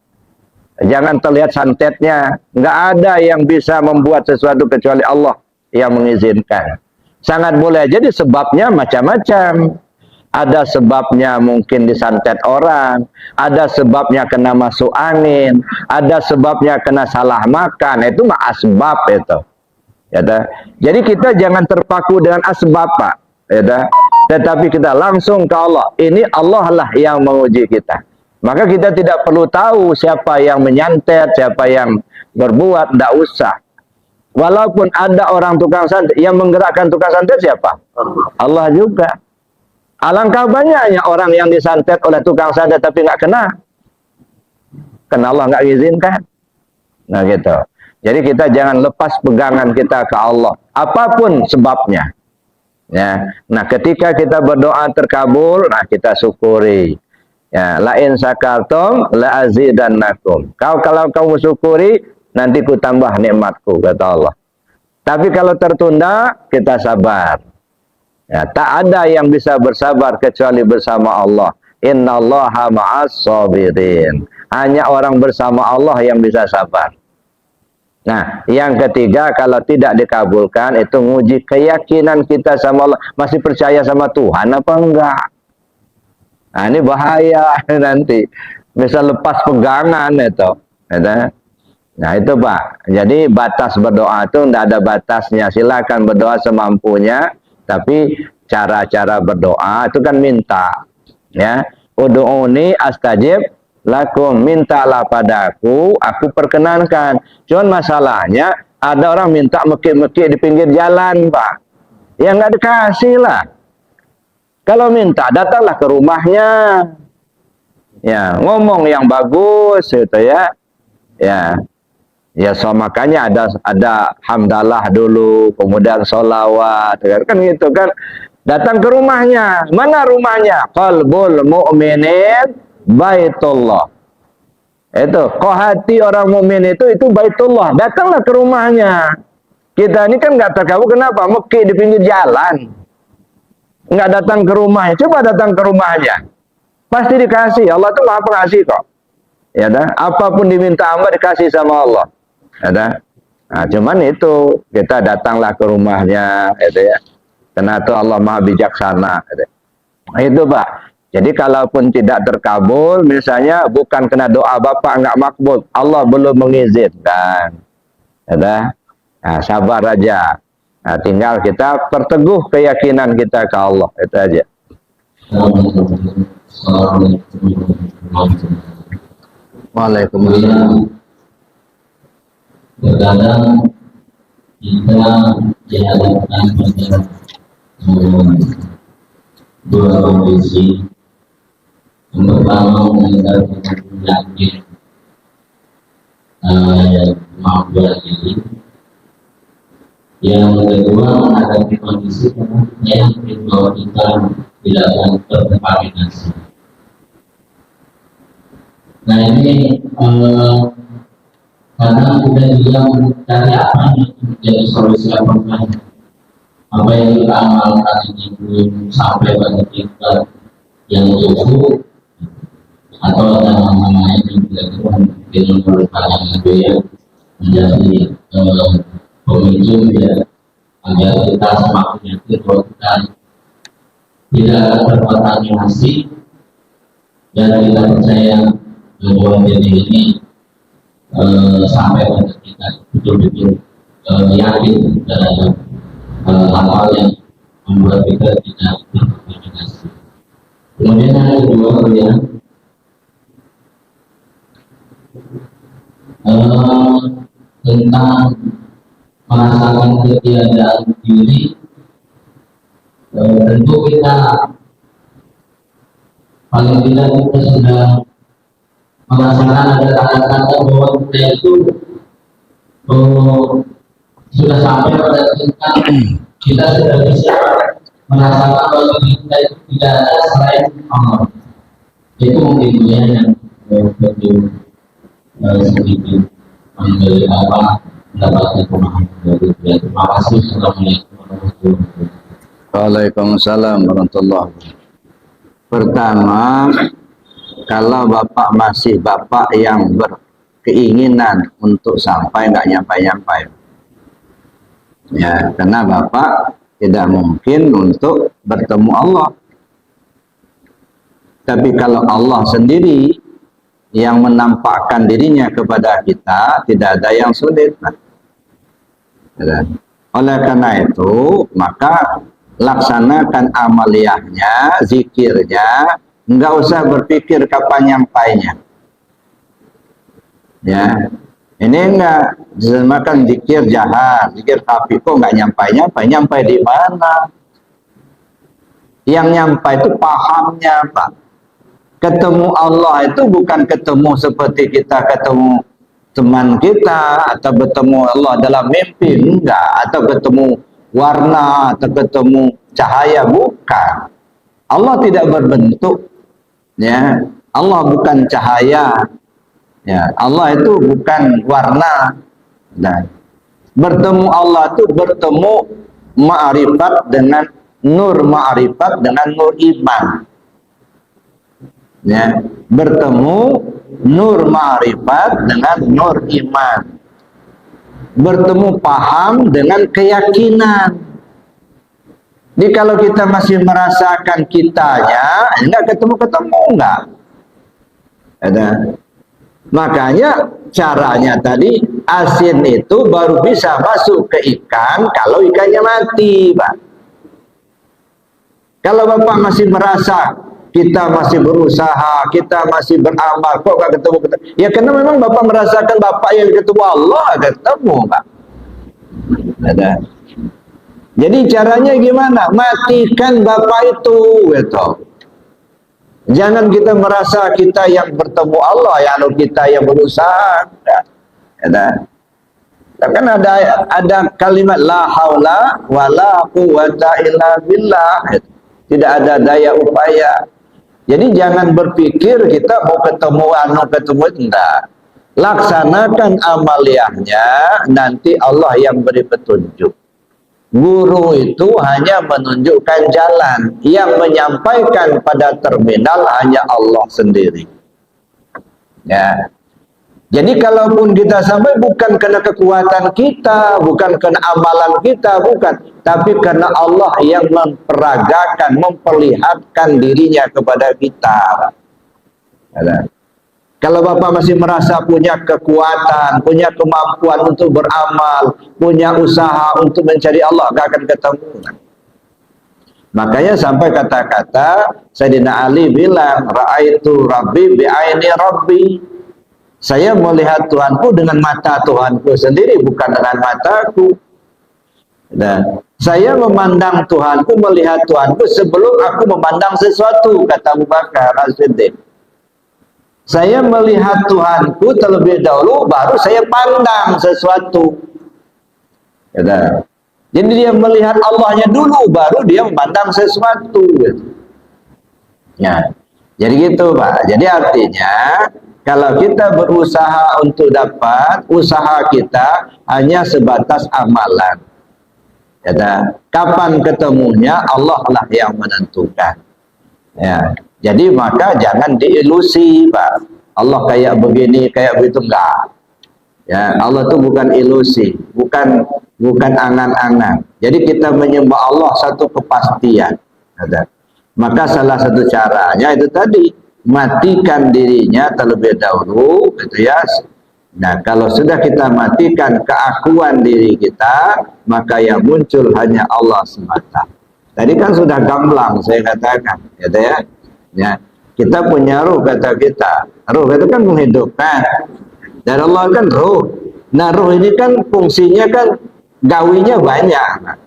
S1: Jangan terlihat santetnya. Nggak ada yang bisa membuat sesuatu kecuali Allah yang mengizinkan. Sangat boleh jadi sebabnya macam-macam. Ada sebabnya mungkin disantet orang, ada sebabnya kena masuk angin, ada sebabnya kena salah makan. Itu mah asbab itu. Ya, jadi kita jangan terpaku dengan asbab, Pak. Ya, tetapi kita langsung ke Allah. Ini Allah lah yang menguji kita. Maka kita tidak perlu tahu siapa yang menyantet, siapa yang berbuat, tidak usah. Walaupun ada orang tukang santet, yang menggerakkan tukang santet siapa? Allah juga. Alangkah banyaknya orang yang disantet oleh tukang santet tapi nggak kena. Karena Allah nggak izinkan. Nah gitu. Jadi kita jangan lepas pegangan kita ke Allah. Apapun sebabnya. Ya. Nah, ketika kita berdoa terkabul, nah kita syukuri. Ya, la in syakartum la azidannakum. Kalau kamu syukuri, nanti ku tambah nikmatku, kata Allah. Tapi kalau tertunda, kita sabar. Ya, tak ada yang bisa bersabar kecuali bersama Allah. Innallaha ma'as sabirin. Hanya orang bersama Allah yang bisa sabar. Nah, yang ketiga, kalau tidak dikabulkan, itu nguji keyakinan kita sama Allah. Masih percaya sama Tuhan apa enggak? Nah, ini bahaya nanti. Bisa lepas pegangan itu. Nah, itu Pak. Jadi batas berdoa itu tidak ada batasnya. Silakan berdoa semampunya. Tapi cara-cara berdoa itu kan minta. Ya. Ud'uni astajib lakum, mintalah padaku, aku perkenankan. Cuman masalahnya ada orang minta mekik-mekik di pinggir jalan, Pak. Ya nggak dikasih lah. Kalau minta datanglah ke rumahnya. Ya, ngomong yang bagus gitu ya. Ya. Ya, so makanya ada hamdalah dulu, kemudian sholawat, kan gitu kan. Datang ke rumahnya. Mana rumahnya? Qalbul mu'minin Baitullah. Itu hati orang mukmin itu Baitullah. Datanglah ke rumahnya. Kita ini kan nggak terkabul, kenapa? Mekik di pinggir jalan. Nggak datang ke rumahnya. Coba datang ke rumahnya. Pasti dikasih. Allah tuh Maha Pengasih kok. Ya dah. Apapun diminta hamba dikasih sama Allah. Ya dah. Nah, cuman itu kita datanglah ke rumahnya, gitu ya. Karena itu Allah Maha Bijaksana. Gitu. Nah, itu Pak. Jadi kalaupun tidak terkabul, misalnya bukan kena doa Bapak nggak makbul, Allah belum mengizinkan. Ya, nah, sabar aja. Nah, tinggal kita perteguh keyakinan kita ke Allah, itu aja. Waalaikumsalam.
S5: Terkadang kita dihadapkan pada dua kondisi. Yang pertama mengenai penyakit kemampuan diri. Yang kedua menghadapi kondisi yang bahwa kita tidak akan terkontaminasi. Nah ini karena kita juga mencari apa yang menjadi solusi apa yang kita amalkan ini belum sampai pada tingkat yang cukup, atau ada nama-nama yang dilakukan dengan merupakan itu yang menjadi pemicu ya agar kita semakin yakin bahwa kita tidak akan terkontaminasi dan kita percaya bahwa diri ini sampai pada kita betul-betul yakin terhadap hal-hal yang membuat kita tidak terkontaminasi. Kemudian yang kedua ya tentang merasakan ketiadaan diri, tentu kita paling tidak kita sudah merasakan ada tanda-tanda bahwa kita itu sudah sampai pada tingkat kita sudah bisa merasakan bahwa kita itu tidak ada selain Allah. Itu mungkin yang betul sedikit memberi mendapatkan pemahaman dari dia. Terima kasih. Assalamualaikum warahmatullahi wabarakatuh.
S1: Waalaikumsalam warahmatullahi wabarakatuh. Pertama, kalau Bapak masih Bapak yang berkeinginan untuk sampai nggak nyampai-nyampai. Ya, karena Bapak tidak mungkin untuk bertemu Allah. Tapi kalau Allah sendiri yang menampakkan dirinya kepada kita, tidak ada yang sulit. Oleh karena itu, maka laksanakan amaliyahnya, zikirnya, enggak usah berpikir kapan nyampainya. Ya, ini enggak dinamakan zikir jahat, zikir tapi kok enggak nyampai di mana? Yang nyampai itu pahamnya, Pak. Ketemu Allah itu bukan ketemu seperti kita ketemu teman kita, atau bertemu Allah dalam mimpi, enggak, atau ketemu warna, atau ketemu cahaya, bukan. Allah tidak berbentuk, ya. Allah bukan cahaya, ya. Allah itu bukan warna. Nah, bertemu Allah itu bertemu ma'rifat dengan nur ma'rifat dengan nur iman, ya. Bertemu nur ma'rifat dengan nur iman, bertemu paham dengan keyakinan. Jadi kalau kita masih merasakan kitanya, enggak ketemu-ketemu, enggak. Ada. Makanya caranya tadi, asin itu baru bisa masuk ke ikan kalau ikannya mati, Pak. Kalau Bapak masih merasa kita masih berusaha, kita masih beramal, kok enggak ketemu-ketemu? Ya karena memang Bapak merasakan Bapak yang ketemu Allah, ketemu, Pak. Ada. Jadi caranya gimana? Matikan Bapak itu, gitu. Jangan kita merasa kita yang bertemu Allah, ya kita yang berusaha. Ada. Kan ada kalimat la haula wala quwwata illa billah. Tidak ada daya upaya. Jadi jangan berpikir kita mau ketemu enggak. Laksanakan amaliyahnya, nanti Allah yang beri petunjuk. Guru itu hanya menunjukkan jalan, yang menyampaikan pada terminal hanya Allah sendiri. Ya. Jadi kalaupun kita sampai bukan karena kekuatan kita, bukan karena amalan kita, bukan, tapi karena Allah yang memperagakan, memperlihatkan dirinya kepada kita. Ya. Kalau Bapak masih merasa punya kekuatan, punya kemampuan untuk beramal, punya usaha untuk mencari Allah, gak akan ketemu. Makanya sampai kata-kata Sayyidina Ali bilang, ra'aitu rabbi bi'aini rabbi. Saya melihat Tuhanku dengan mata Tuhanku sendiri, bukan dengan mataku. Dan saya memandang Tuhanku, melihat Tuhanku sebelum aku memandang sesuatu, kata Abu Bakar As-Siddiq. Saya melihat Tuhanku terlebih dahulu, baru saya pandang sesuatu. Jadi dia melihat Allahnya dulu, baru dia memandang sesuatu. Ya, jadi gitu, Pak. Jadi artinya, kalau kita berusaha untuk dapat, usaha kita hanya sebatas amalan. Kapan ketemunya, Allah lah yang menentukan. Ya. Jadi maka jangan diilusi, Pak. Allah kayak begini, kayak begitu, enggak. Ya, Allah itu bukan ilusi, bukan angan-angan. Jadi kita menyembah Allah satu kepastian. Maka salah satu caranya itu tadi, matikan dirinya terlebih dahulu, gitu ya. Nah, kalau sudah kita matikan keakuan diri kita, maka yang muncul hanya Allah semata. Tadi kan sudah gamblang saya katakan, gitu ya. Ya, kita punya ruh, kata kita. Ruh itu kan menghidupkan. Dan Allah kan ruh. Nah, ruh ini kan fungsinya kan gawinya banyak.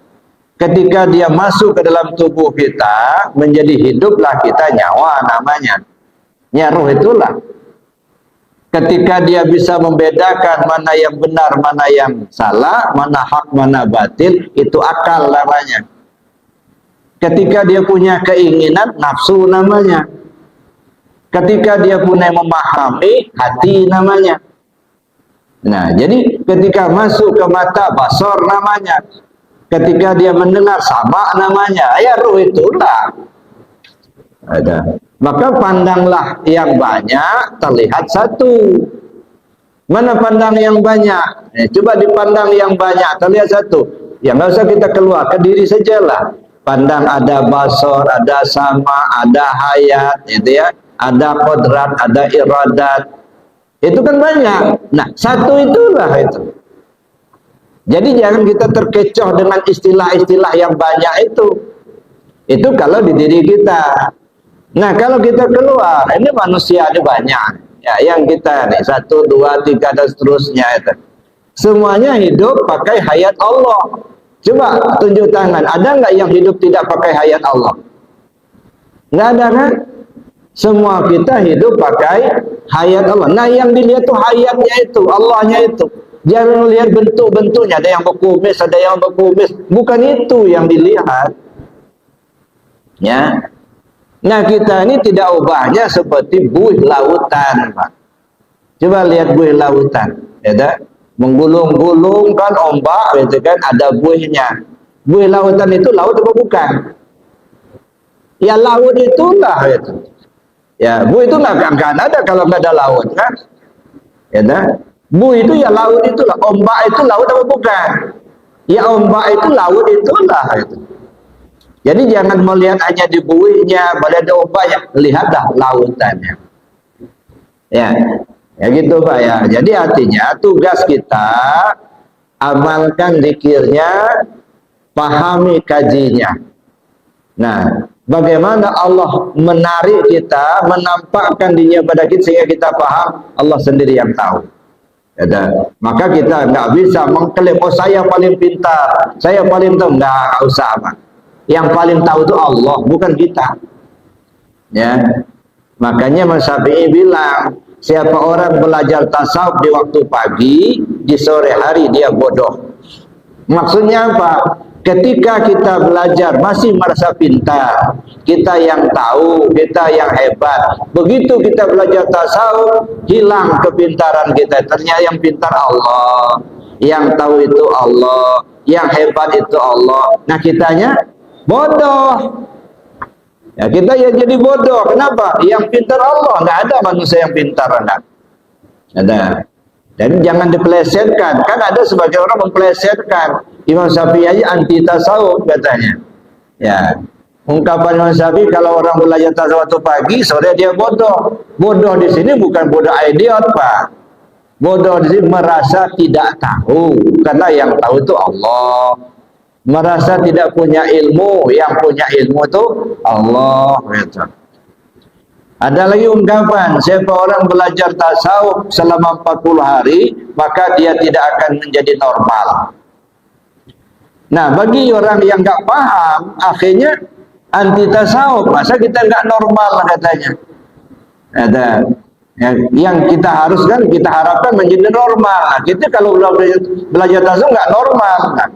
S1: Ketika dia masuk ke dalam tubuh kita, menjadi hiduplah kita, nyawa namanya. Ya, ruh itulah. Ketika dia bisa membedakan mana yang benar, mana yang salah, mana hak, mana batil, itu akal namanya. Ketika dia punya keinginan, nafsu namanya. Ketika dia punya memahami, hati namanya. Nah, jadi ketika masuk ke mata, basar namanya. Ketika dia mendengar, sama namanya. Ya, ruh itulah. Ada. Maka pandanglah yang banyak, terlihat satu. Mana pandang yang banyak? Coba dipandang yang banyak, terlihat satu. Ya, nggak usah kita keluar, ke diri sajalah. Pandang ada basar, ada sama, ada hayat, gitu ya. Ada kodrat, ada iradat. Itu kan banyak. Nah, satu itulah itu. Jadi jangan kita terkecoh dengan istilah-istilah yang banyak itu. Itu kalau di diri kita. Nah, kalau kita keluar, ini manusia ini banyak. Ya, yang kita nih, 1, 2, 3, dan seterusnya itu. Semuanya hidup pakai hayat Allah. Coba tunjuk tangan, ada nggak yang hidup tidak pakai hayat Allah? Nggak ada kan? Semua kita hidup pakai hayat Allah. Nah, yang dilihat tuh hayatnya itu, Allahnya itu. Jangan lihat bentuk-bentuknya, ada yang berkumis, ada yang berkumis. Bukan itu yang dilihat. Ya. Nah, kita ini tidak ubahnya seperti buih lautan, Pak. Coba lihat buih lautan, ya dah. Menggulung-gulung kan ombak, gitu kan, ada buihnya. Buih lautan itu laut apa bukan? Ya laut itulah itu. Ya, buih itu nggak akan ada kalau nggak ada laut, kan? Ya dah. Buih itu ya laut itulah. Ombak itu laut apa bukan? Ya ombak itu laut itulah itu. Jadi jangan melihat hanya di buihnya, pada ada ombaknya, lihatlah lautannya. Ya, ya gitu Pak ya. Jadi artinya tugas kita amalkan zikirnya, pahami kajinya. Nah, bagaimana Allah menarik kita, menampakkan dirinya pada kita sehingga kita paham, Allah sendiri yang tahu. Ya, maka kita nggak bisa mengklaim, oh saya paling pintar, saya paling tahu, nggak usah Pak. Yang paling tahu itu Allah, bukan kita. Ya, makanya Mas Syafi'i bilang, siapa orang belajar tasawuf di waktu pagi, di sore hari dia bodoh. Maksudnya apa? Ketika kita belajar masih merasa pintar, kita yang tahu, kita yang hebat. Begitu kita belajar tasawuf, hilang kepintaran kita. Ternyata yang pintar Allah, yang tahu itu Allah, yang hebat itu Allah. Nah kitanya bodoh. Ya kita ya jadi bodoh. Kenapa? Yang pintar Allah, nggak ada manusia yang pintar, enggak ada. Dan jangan dipelesetkan. Kan ada sebagian orang mempelesetkan. Imam Syafi'i aja anti tasawuf katanya. Ya, ungkapan Imam Syafi'i kalau orang belajar tasawuf waktu pagi, sore dia bodoh. Bodoh di sini bukan bodoh idiot, Pak. Bodoh di sini merasa tidak tahu, karena yang tahu itu Allah. Merasa tidak punya ilmu, yang punya ilmu itu Allah. Gitu. Ada lagi ungkapan, siapa orang belajar tasawuf selama 40 hari, maka dia tidak akan menjadi normal. Nah, bagi orang yang nggak paham, akhirnya anti tasawuf. Masa kita nggak normal katanya. Ada yang kita haruskan, kita harapkan menjadi normal. Nah, kita kalau belajar tasawuf nggak normal. Nah,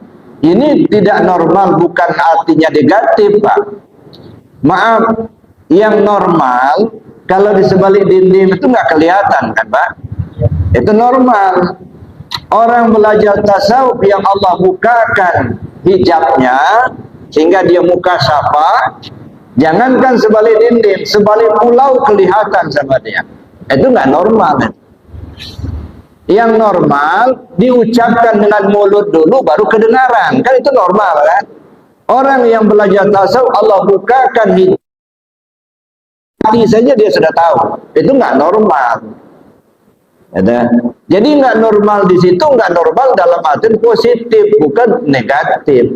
S1: ini tidak normal bukan artinya negatif, Pak. Maaf, yang normal kalau di sebalik dinding itu nggak kelihatan kan, Pak? Itu normal. Orang belajar tasawuf yang Allah bukakan hijabnya sehingga dia muka syafa, jangankan sebalik dinding, sebalik pulau kelihatan sama dia. Itu nggak normal. Yang normal diucapkan dengan mulut dulu baru kedengaran, kan itu normal kan? Orang yang belajar tasawuf Allah bukakan hijab hati saja dia sudah tahu, itu nggak normal. Jadi nggak normal di situ, nggak normal dalam arti positif, bukan negatif.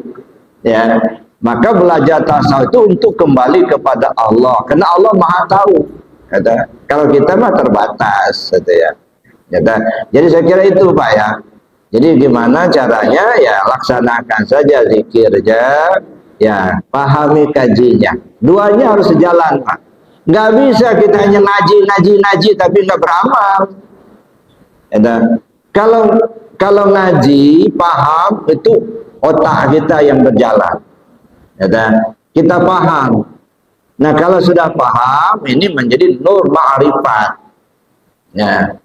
S1: Ya, maka belajar tasawuf itu untuk kembali kepada Allah, karena Allah Maha Tahu. Kalau kita mah terbatas, ya. Jadi saya kira itu Pak ya. Jadi gimana caranya? Ya laksanakan saja zikirnya, ya pahami kajinya. Duanya harus sejalan Pak. Nggak bisa kita hanya ngaji tapi nggak beramal. Kalau ngaji paham itu otak kita yang berjalan. Kita paham. Nah kalau sudah paham ini menjadi nur ma'rifat. Ya.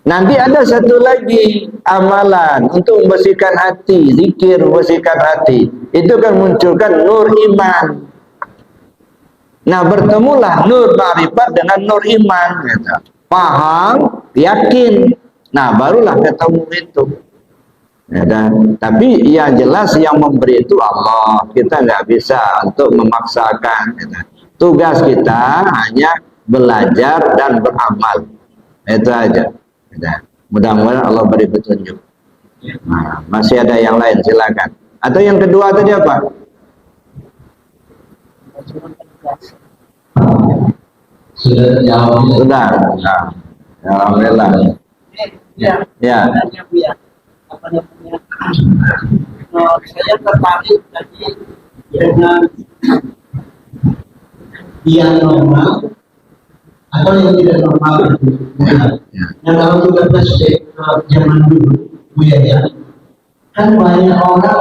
S1: Nanti ada satu lagi amalan untuk membersihkan hati, zikir membersihkan hati. Itu kan munculkan nur iman. Nah bertemulah nur ma'rifat dengan nur iman, gitu. Paham, yakin, nah barulah ketemu itu. Tapi yang jelas yang memberi itu Allah. Kita nggak bisa untuk memaksakan. Gitu. Tugas kita hanya belajar dan beramal. Itu aja. Mudah-mudahan Allah beri petunjuk. Nah, masih ada yang lain, silakan. Atau yang kedua tadi apa?
S5: Sudah jawab.
S1: Sudah. Nah, alhamdulillah.
S3: Ya.
S1: Ya.
S3: Apa namanya? Saya tertarik tadi dengan yang normal atau yang tidak normal. Nah kalau kita flashback zaman dulu, ya, kan banyak orang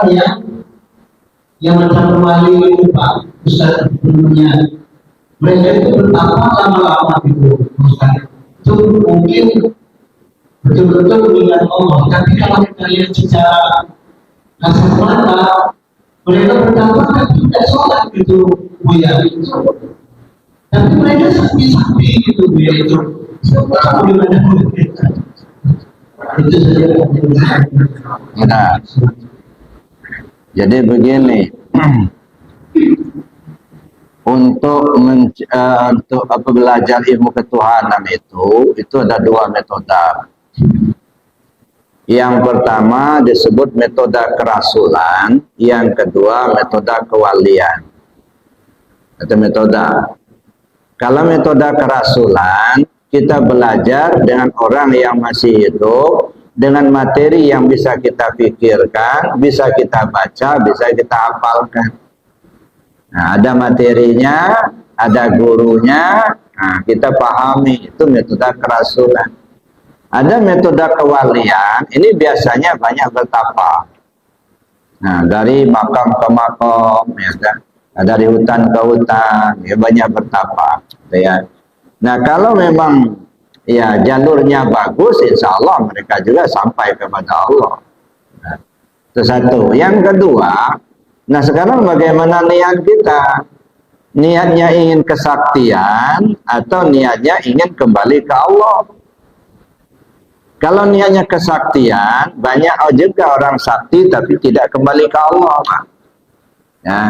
S3: yang macam kembali itu Pak.
S5: Ustaz punya mereka itu betapa lama-lama itu Ustaz itu mungkin betul-betul mengingat Allah, tapi kalau kita lihat secara kasat mata mereka betapa kan tidak sholat gitu Buya itu, tapi mereka sakti-sakti gitu Buya itu. Bagaimana mereka? Itu saja.
S1: Nah, jadi begini, untuk belajar ilmu ketuhanan itu ada dua metode. Yang pertama disebut metode kerasulan, yang kedua metode kewalian. Itu metode. Kalau metode kerasulan, kita belajar dengan orang yang masih hidup, dengan materi yang bisa kita pikirkan, bisa kita baca, bisa kita hafalkan. Nah, ada materinya, ada gurunya, nah, kita pahami, itu metode kerasulan. Ada metode kewalian, ini biasanya banyak bertapa. Nah, dari makam ke makam, ya kan? Dari hutan ke hutan, ya banyak bertapa. Ya. Nah, kalau memang ya jalurnya bagus, insya Allah mereka juga sampai kepada Allah. Nah, itu satu. Yang kedua, nah sekarang bagaimana niat kita? Niatnya ingin kesaktian atau niatnya ingin kembali ke Allah? Kalau niatnya kesaktian, banyak juga orang sakti tapi tidak kembali ke Allah. Ya,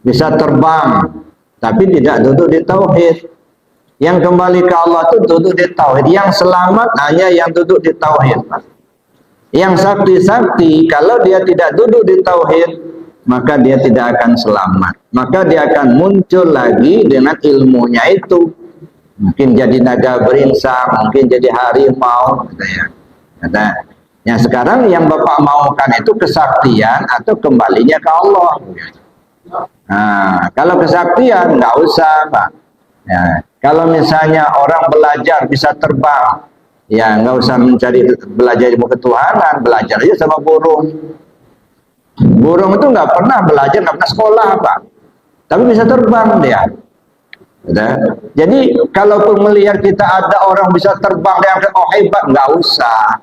S1: bisa terbang tapi tidak duduk di tauhid. Yang kembali ke Allah itu duduk di tauhid. Yang selamat hanya yang duduk di tauhid. Yang sakti-sakti, kalau dia tidak duduk di tauhid, maka dia tidak akan selamat. Maka dia akan muncul lagi dengan ilmunya itu. Mungkin jadi naga berinsang, mungkin jadi harimau. Yang sekarang yang Bapak maukan itu kesaktian atau kembalinya ke Allah. Nah, kalau kesaktian nggak usah, Pak. Ya, kalau misalnya orang belajar bisa terbang, ya nggak usah mencari belajar ilmu ketuhanan, belajar aja sama burung. Burung itu nggak pernah belajar, nggak pernah sekolah, Pak, tapi bisa terbang dia. Ya. Jadi kalaupun melihat kita ada orang bisa terbang, dia oh hebat, nggak usah.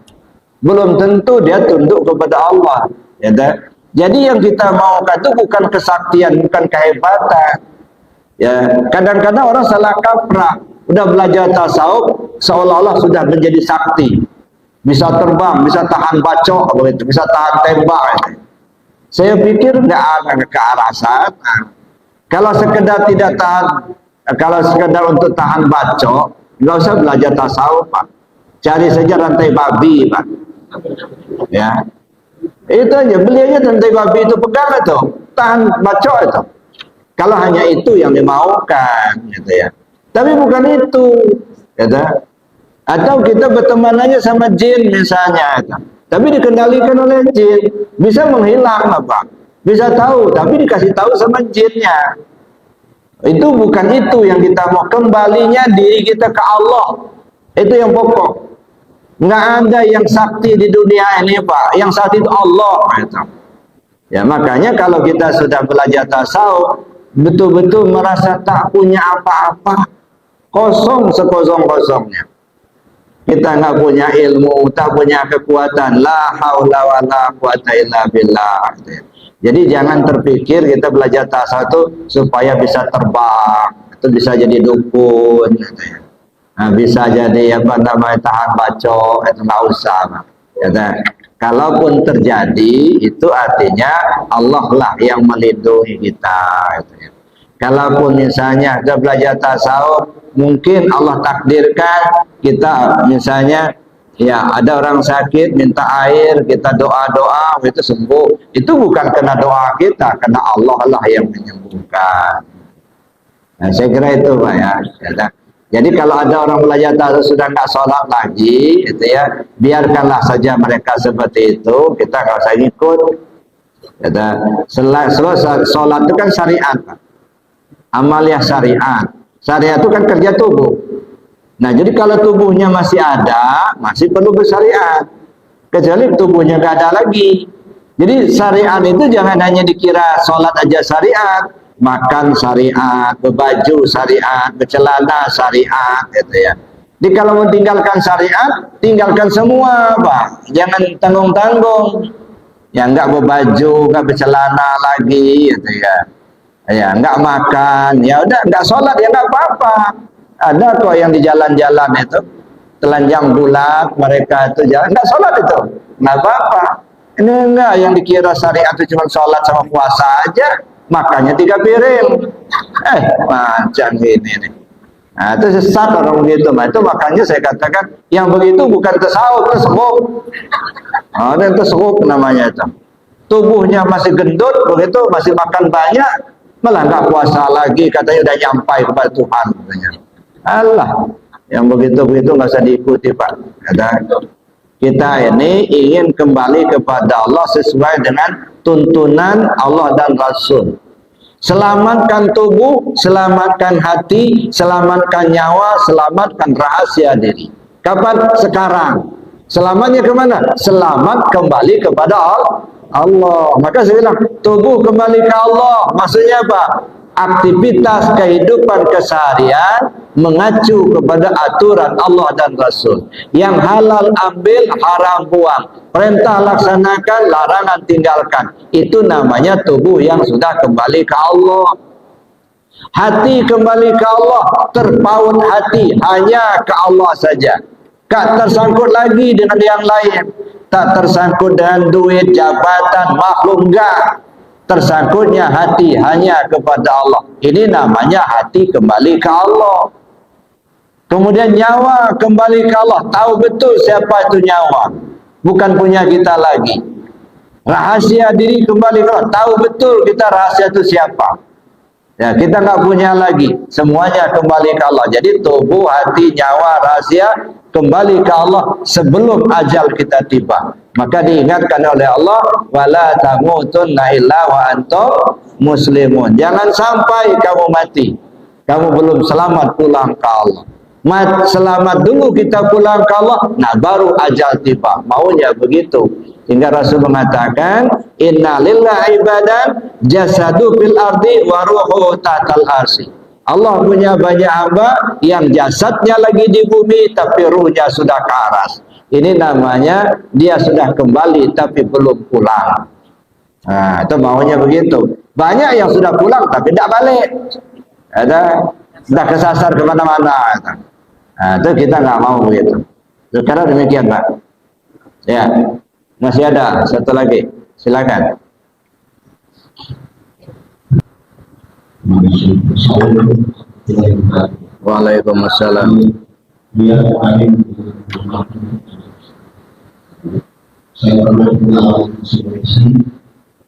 S1: Belum tentu dia tunduk kepada Allah. Ya. Jadi yang kita maukan itu bukan kesaktian, bukan kehebatan. Ya, kadang-kadang orang salah kaprah, udah belajar tasawuf seolah-olah sudah menjadi sakti, bisa terbang, bisa tahan bacok, bisa tahan tembak. Saya pikir nggak akan ke arah sana. Kalau sekedar tidak tahan, kalau sekedar untuk tahan bacok, nggak usah belajar tasawuf, Pak. Cari saja rantai babi, Pak. Ya, itu aja, beli aja rantai babi itu, pegang itu, tahan bacok itu. Kalau hanya itu yang dimaukan, gitu ya. Tapi bukan itu, gitu. Atau kita berteman aja sama jin misalnya, gitu. Tapi dikendalikan oleh jin, bisa menghilang apa? Bisa tahu, tapi dikasih tahu sama jinnya. Itu bukan itu yang kita mau. Kembalinya diri kita ke Allah, itu yang pokok. Nggak ada yang sakti di dunia ini, Pak. Yang sakti itu Allah, gitu. Ya makanya kalau kita sudah belajar tasawuf, betul-betul merasa tak punya apa-apa, kosong sekosong-kosongnya. Kita nggak punya ilmu, tak punya kekuatan, la haula wa la quwata illa billah. Jadi jangan terpikir kita belajar tasawuf itu supaya bisa terbang, itu bisa jadi dukun, nah, bisa jadi apa namanya tahan bacok, itu nggak usah. Kalaupun terjadi, itu artinya Allah lah yang melindungi kita. Kalaupun misalnya kita belajar tasawuf, mungkin Allah takdirkan kita misalnya, ya ada orang sakit minta air, kita doa-doa, itu sembuh. Itu bukan karena doa kita, karena Allah lah yang menyembuhkan. Nah, saya kira itu, Pak, ya. Jadi kalau ada orang belajar tasawuf sudah nggak sholat lagi, gitu ya, biarkanlah saja mereka seperti itu, kita nggak usah ikut. Sholat itu kan syariat, amaliah syariat. Syariat itu kan kerja tubuh. Nah, jadi kalau tubuhnya masih ada, masih perlu bersyariat. Kecuali tubuhnya nggak ada lagi. Jadi syariat itu jangan hanya dikira sholat aja syariat. makan syariat, berbaju syariat, bercelana syariat, gitu ya. Jadi kalau mau tinggalkan syariat, tinggalkan semua, Pak. Jangan tanggung-tanggung. Ya enggak berbaju, enggak bercelana lagi, gitu ya. Ya enggak makan, ya udah enggak sholat ya enggak apa-apa. Ada kok yang di jalan-jalan itu telanjang bulat, mereka itu jalan enggak sholat itu, enggak apa-apa. Ini enggak yang dikira syariat itu cuma sholat sama puasa aja, makannya 3 piring. Macam ini nih. Nah, itu sesat orang begitu. Nah, itu makanya saya katakan yang begitu bukan tasawuf, tasawuf. Oh, dan tasawuf namanya itu. Tubuhnya masih gendut, begitu masih makan banyak, malah nggak puasa lagi, katanya udah nyampai kepada Tuhan. Katanya. Allah, yang begitu-begitu nggak usah diikuti, Pak. Kata, kita ini ingin kembali kepada Allah sesuai dengan tuntunan Allah dan Rasul. Selamatkan tubuh, selamatkan hati, selamatkan nyawa, selamatkan rahasia diri. Kapan? Sekarang. Selamatnya kemana? Selamat kembali kepada Allah. Maka saya bilang, tubuh kembali ke Allah. Maksudnya apa? Aktivitas kehidupan keseharian mengacu kepada aturan Allah dan Rasul. Yang halal ambil, haram buang. Perintah laksanakan, larangan tinggalkan. Itu namanya tubuh yang sudah kembali ke Allah. Hati kembali ke Allah, terpaut hati hanya ke Allah saja. Tak tersangkut lagi dengan yang lain. Tak tersangkut dengan duit, jabatan, makhluk, enggak. Tersangkutnya hati hanya kepada Allah. Ini namanya hati kembali ke Allah. Kemudian nyawa kembali ke Allah. Tahu betul siapa itu nyawa. Bukan punya kita lagi. Rahasia diri kembali ke Allah. Tahu betul kita rahasia itu siapa. Ya, kita nggak punya lagi. Semuanya kembali ke Allah. Jadi tubuh, hati, nyawa, rahasia kembali ke Allah sebelum ajal kita tiba. Maka diingatkan oleh Allah, wala tamutunna illa wa antum muslimun. Jangan sampai kamu mati, kamu belum selamat pulang ke Allah. Selamat dulu kita pulang ke Allah, nah baru ajal tiba. Maunya begitu. Hingga Rasul mengatakan, inna lillahi ibadan jasadu fil ardi wa ruhu tatal arsi. Allah punya banyak hamba yang jasadnya lagi di bumi tapi ruhnya sudah ke aras. Ini namanya dia sudah kembali tapi belum pulang. Nah, itu maunya begitu. Banyak yang sudah pulang tapi tidak balik. Ada sudah kesasar kemana-mana. Nah, itu kita nggak mau begitu. Sekarang demikian, Pak. Ya, masih ada satu lagi. Silakan. Waalaikumsalam.
S5: Saya pernah mengalami situasi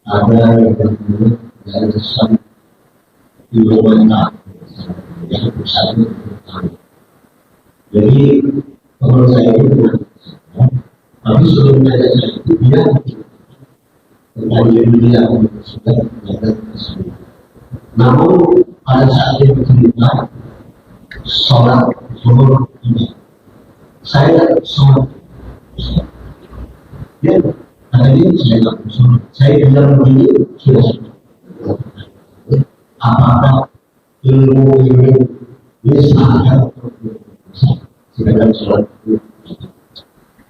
S5: ada yang berbuat dari kesan di rumah yang bersatu. Jadi menurut saya itu, tapi sebelumnya saya itu dia tentang diri yang sudah menjaga tersebut. Namun pada saat dia bercerita sholat seluruh ini, saya sholat. Ya, karena ini saya bilang begini sudah. Apakah ilmu ini sangat silakan sholat.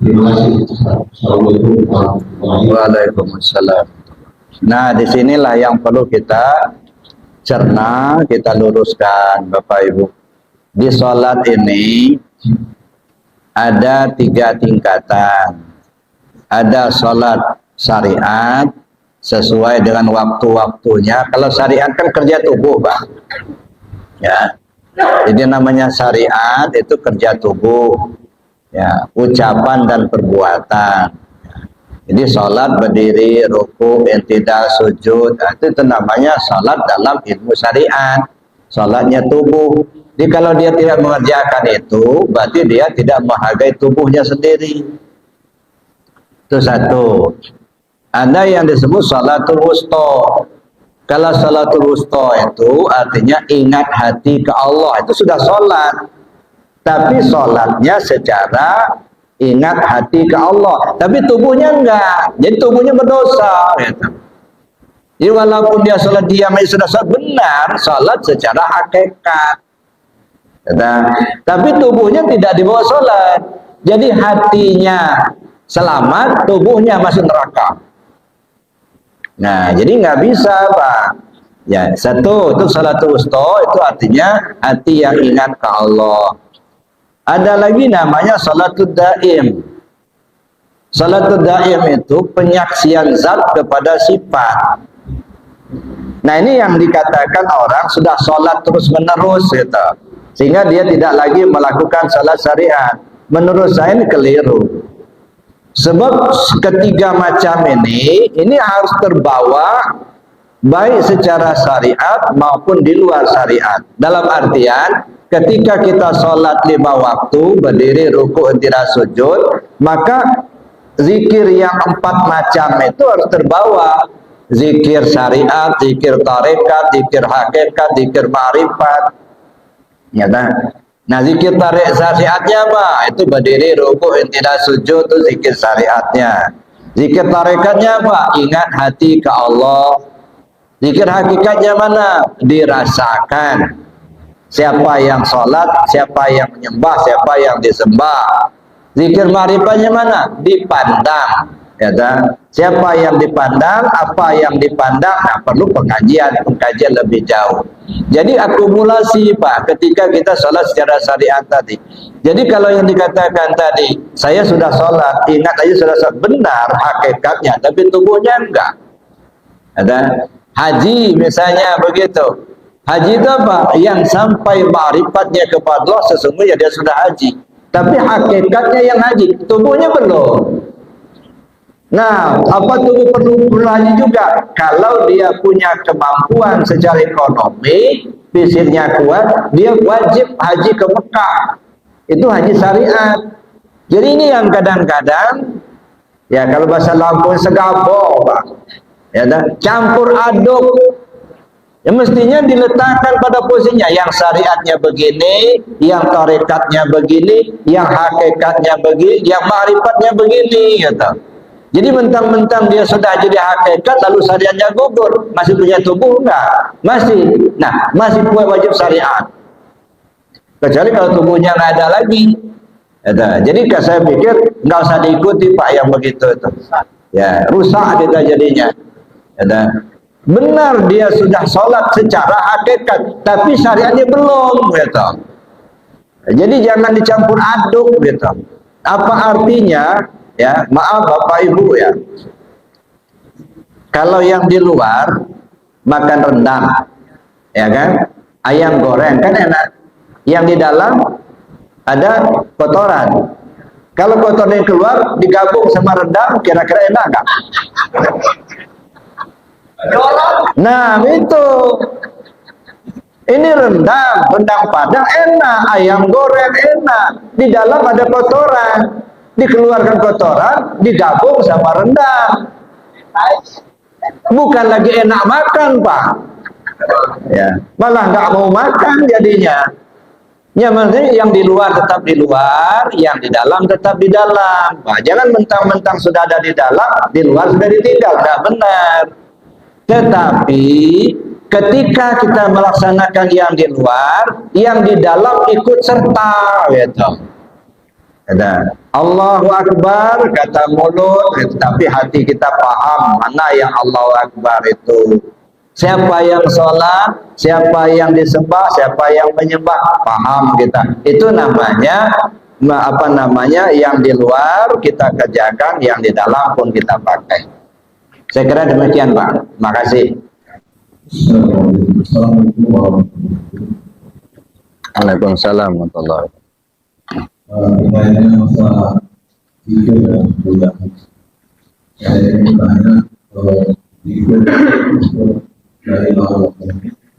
S5: Terima kasih. Assalamualaikum warahmatullahi wabarakatuh.
S1: Waalaikumsalam. Nah, disinilah yang perlu kita cerna, kita luruskan, Bapak Ibu. Di sholat ini ada 3 tingkatan. Ada sholat syariat sesuai dengan waktu-waktunya. Kalau syariat kan kerja tubuh, Pak. Ya, jadi namanya syariat itu kerja tubuh, ya, ucapan dan perbuatan. Jadi sholat berdiri, ruku, i'tidal, sujud, itu namanya sholat dalam ilmu syariat. Sholatnya tubuh. Jadi kalau dia tidak mengerjakan itu, berarti dia tidak menghargai tubuhnya sendiri. Itu satu. Ada yang disebut sholatul wusta. Kalau sholatul wusta itu artinya ingat hati ke Allah, itu sudah sholat. Tapi sholatnya secara ingat hati ke Allah, tapi tubuhnya enggak. Jadi tubuhnya berdosa. Gitu. Jadi walaupun dia sholat diam, sudah sholat benar, sholat secara hakikat. Tapi tubuhnya tidak dibawa sholat. Jadi hatinya selamat, tubuhnya masuk neraka. Nah, jadi nggak bisa, Pak. Ya, satu itu salatul wusta, itu artinya hati yang ingat ke Allah. Ada lagi namanya salatul daim. Salatul daim itu penyaksian zat kepada sifat. Nah, ini yang dikatakan orang sudah sholat terus menerus gitu. Sehingga dia tidak lagi melakukan salat syariat. Menurut saya ini keliru. Sebab ketiga macam ini harus terbawa baik secara syariat maupun di luar syariat. Dalam artian ketika kita sholat 5 waktu, berdiri, ruku, tidak sujud, maka zikir yang 4 macam itu harus terbawa. Zikir syariat, zikir tarekat, zikir hakikat, zikir ma'rifat. Ya kan? Nah, zikir syariatnya apa? Itu berdiri, ruku, tidak sujud, itu zikir syariatnya. Zikir tarekatnya apa? Ingat hati ke Allah. Zikir hakikatnya mana? Dirasakan. Siapa yang sholat, siapa yang menyembah, siapa yang disembah. Zikir ma'rifatnya mana? Dipandang. Ya kan? Siapa yang dipandang, apa yang dipandang, nah perlu pengkajian lebih jauh. Jadi akumulasi, Pak, ketika kita sholat secara syariat tadi. Jadi kalau yang dikatakan tadi, saya sudah sholat, ingat aja sudah sholat, benar hakikatnya, tapi tubuhnya enggak. Ada haji misalnya begitu. Haji itu apa? Yang sampai ma'rifatnya kepada Allah, sesungguhnya dia sudah haji. Tapi hakikatnya yang haji, tubuhnya belum. Nah, apa tubuh perlu haji juga? Kalau dia punya kemampuan secara ekonomi, fisiknya kuat, dia wajib haji ke Mekah. Itu haji syariat. Jadi ini yang kadang-kadang, ya kalau bahasa Lampung segabo, Pak. Ya, campur aduk. Ya, mestinya diletakkan pada posisinya. Yang syariatnya begini, yang tarekatnya begini, yang hakikatnya begini, yang ma'rifatnya begini, gitu. Jadi mentang-mentang dia sudah jadi hakikat lalu syariatnya gugur, masih punya tubuh enggak? Masih. Nah, masih punya wajib syariat. Kecuali kalau tubuhnya nggak ada lagi. Jadi saya pikir nggak usah diikuti, Pak, yang begitu itu. Ya, rusak kita jadinya. Benar dia sudah sholat secara hakikat, tapi syariatnya belum, gitu. Jadi jangan dicampur aduk, gitu. Apa artinya? Ya, maaf Bapak Ibu ya. Kalau yang di luar makan rendang, ya kan? Ayam goreng kan enak. Yang di dalam ada kotoran. Kalau kotoran yang keluar digabung sama rendang, kira-kira enak nggak? Nah, itu. Ini rendang padang enak, ayam goreng enak. Di dalam ada kotoran. Dikeluarkan kotoran, digabung sama rendang. Bukan lagi enak makan, Pak. Ya, malah nggak mau makan jadinya. Ya, maksudnya yang di luar tetap di luar, yang di dalam tetap di dalam. Nah, jangan mentang-mentang sudah ada di dalam, di luar sudah ditinggal. Nggak benar. Tetapi ketika kita melaksanakan yang di luar, yang di dalam ikut serta, gitu. Ada Allahu Akbar kata mulut, tapi hati kita paham mana yang Allahu Akbar itu. Siapa yang sholat, siapa yang disembah, siapa yang menyembah, paham kita. Itu namanya apa namanya? Yang di luar kita kerjakan, yang di dalam pun kita pakai. Saya kira demikian, Pak. Makasih. Waalaikumsalam warahmatullahi wabarakatuh.
S4: Pertanyaannya masalah zikir dan doa. Saya ingin bertanya zikir dari Allah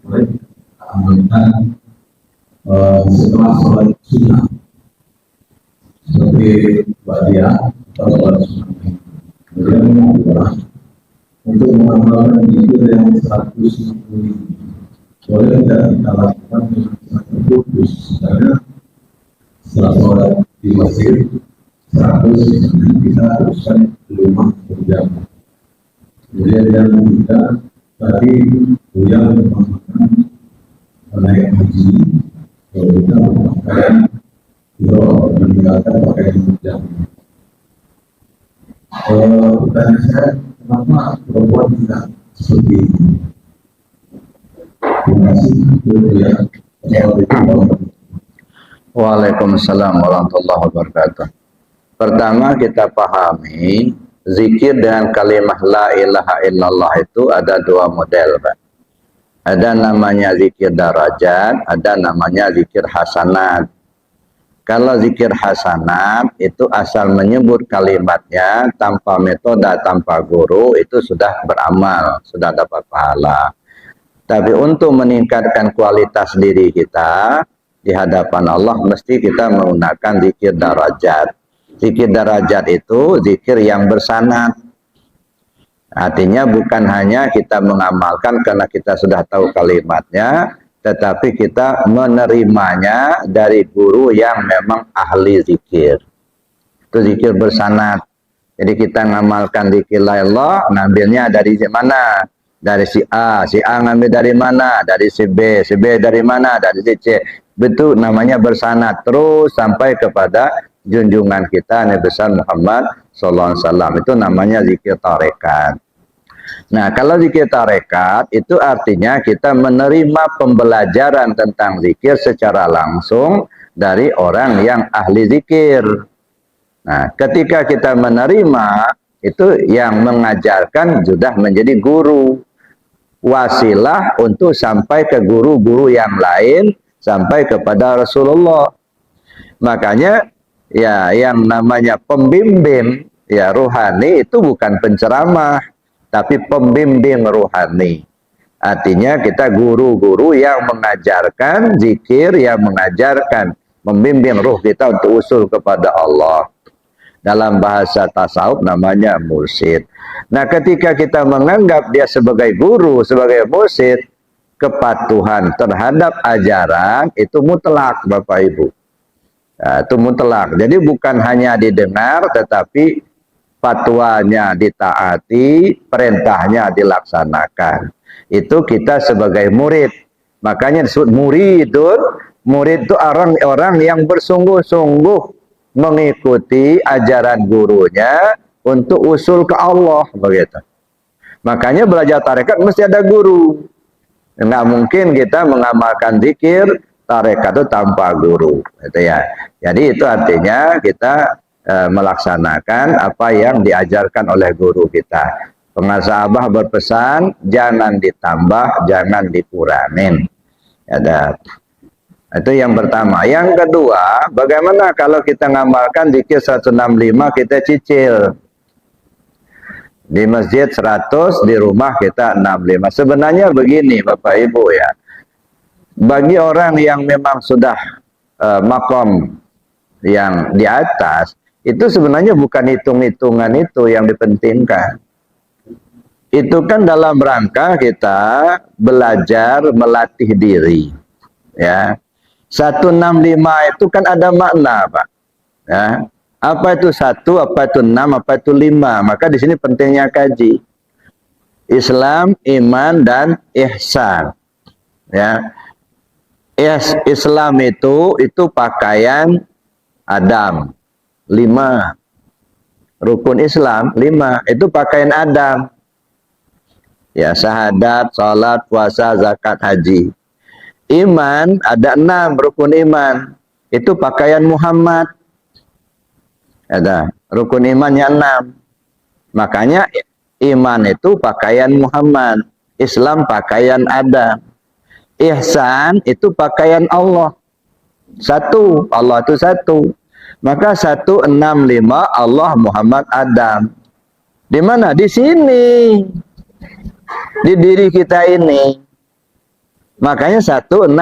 S4: boleh amalkan setelah sholat sunnah seperti badiah atau sholat sunnah. Kemudian adalah untuk mengamalkan zikir yang 160 boleh tidak kita lakukan dengan 100 karena setelah sholat di masjid 100 kita haruskan di rumah berjamaah. Kemudian yang juga tadi Buya mengatakan menaik haji, kalau kita memakai meninggalkan pakaian hijab. Pertanyaan saya, kenapa perempuan tidak seperti ini? Terima kasih, Buya. Assalamualaikum.
S1: Waalaikumsalam warahmatullahi wabarakatuh. Pertama kita pahami zikir dengan kalimat la ilaha illallah itu ada dua model, Pak. Ada namanya zikir darajat, ada namanya zikir hasanat. Kalau zikir hasanat itu asal menyebut kalimatnya tanpa metode, tanpa guru itu sudah beramal, sudah dapat pahala. Tapi untuk meningkatkan kualitas diri kita di hadapan Allah mesti kita menggunakan zikir darajat. Zikir darajat itu zikir yang bersanad. Artinya bukan hanya kita mengamalkan karena kita sudah tahu kalimatnya, tetapi kita menerimanya dari guru yang memang ahli zikir. Itu zikir bersanad. Jadi kita ngamalkan zikir la ilallah, ngambilnya dari mana? Dari si A ngambil dari mana? Dari si B dari mana? Dari si C. Betul, namanya bersanad terus sampai kepada junjungan kita Nabi besar Muhammad SAW. Itu namanya zikir tarekat. Nah, kalau zikir tarekat itu artinya kita menerima pembelajaran tentang zikir secara langsung dari orang yang ahli zikir. Nah, ketika kita menerima itu yang mengajarkan sudah menjadi guru, wasilah untuk sampai ke guru-guru yang lain, sampai kepada Rasulullah. Makanya ya yang namanya pembimbing ya rohani itu bukan penceramah, tapi pembimbing rohani. Artinya kita guru-guru yang mengajarkan zikir, yang mengajarkan, membimbing ruh kita untuk usul kepada Allah. Dalam bahasa tasawuf namanya mursyid. Nah, ketika kita menganggap dia sebagai guru, sebagai mursyid, kepatuhan terhadap ajaran itu mutlak, Bapak Ibu. Nah, itu mutlak. Jadi bukan hanya didengar, tetapi fatwanya ditaati, perintahnya dilaksanakan. Itu kita sebagai murid. Makanya disebut muridun. Murid itu orang-orang yang bersungguh-sungguh mengikuti ajaran gurunya untuk usul ke Allah, begitu. Makanya belajar tarekat mesti ada guru. Nggak mungkin kita mengamalkan zikir tarekat itu tanpa guru, gitu ya. Jadi itu artinya kita melaksanakan apa yang diajarkan oleh guru kita. Pengasabah berpesan jangan ditambah, jangan dikurangin. Ada. Itu yang pertama. Yang kedua, bagaimana kalau kita ngamalkan zikir 165 kita cicil. Di masjid 100, di rumah kita 65. Sebenarnya begini Bapak Ibu ya. Bagi orang yang memang sudah makom yang di atas, itu sebenarnya bukan hitung-hitungan itu yang dipentingkan. Itu kan dalam rangka kita belajar melatih diri. Ya. 165 itu kan ada makna, Pak. Ya. Apa itu 1, apa itu 6, apa itu 5? Maka di sini pentingnya kaji. Islam, iman, dan ihsan. Ya. Islam itu pakaian Adam. 5. Rukun Islam 5, itu pakaian Adam. Ya, syahadat, salat, puasa, zakat, haji. Iman ada 6 rukun iman. Itu pakaian Muhammad. Ada rukun imannya 6. Makanya iman itu pakaian Muhammad. Islam pakaian Adam. Ihsan itu pakaian Allah. 1, Allah itu 1. Maka 165 Allah Muhammad Adam. Di mana? Di sini. Di diri kita ini. Makanya 165.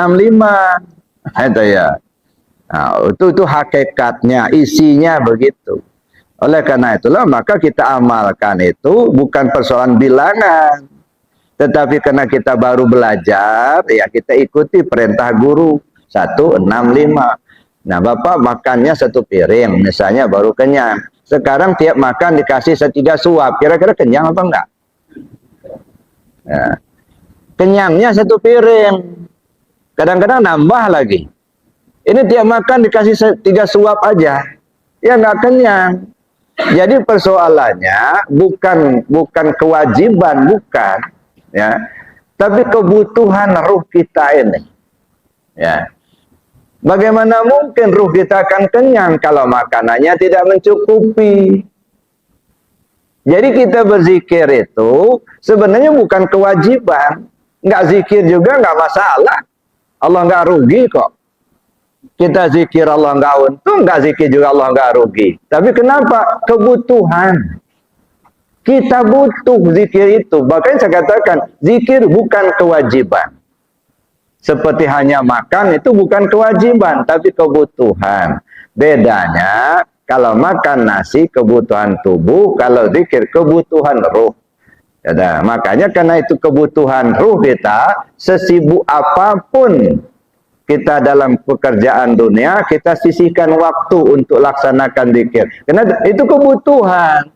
S1: Itu ya. Nah, itu hakikatnya, isinya begitu. Oleh karena itulah maka kita amalkan itu bukan persoalan bilangan. Tetapi karena kita baru belajar, ya kita ikuti perintah guru 165. Nah, Bapak makannya 1 piring, misalnya baru kenyang. Sekarang tiap makan dikasih 3 suap, kira-kira kenyang apa enggak? Ya. Kenyangnya satu piring. Kadang-kadang nambah lagi. Ini tiap makan dikasih 3 suap aja. Ya nggak kenyang. Jadi persoalannya bukan kewajiban, bukan. Ya. Tapi kebutuhan ruh kita ini. Ya. Bagaimana mungkin ruh kita akan kenyang kalau makanannya tidak mencukupi? Jadi kita berzikir itu sebenarnya bukan kewajiban. Nggak zikir juga nggak masalah. Allah nggak rugi kok. Kita zikir Allah nggak untung, nggak zikir juga Allah nggak rugi. Tapi kenapa? Kebutuhan. Kita butuh zikir itu. Bahkan saya katakan, zikir bukan kewajiban. Seperti hanya makan itu bukan kewajiban, tapi kebutuhan. Bedanya, kalau makan nasi kebutuhan tubuh, kalau zikir kebutuhan ruh. Ya, makanya karena itu kebutuhan ruh kita, sesibuk apapun kita dalam pekerjaan dunia, kita sisihkan waktu untuk laksanakan zikir. Karena itu kebutuhan.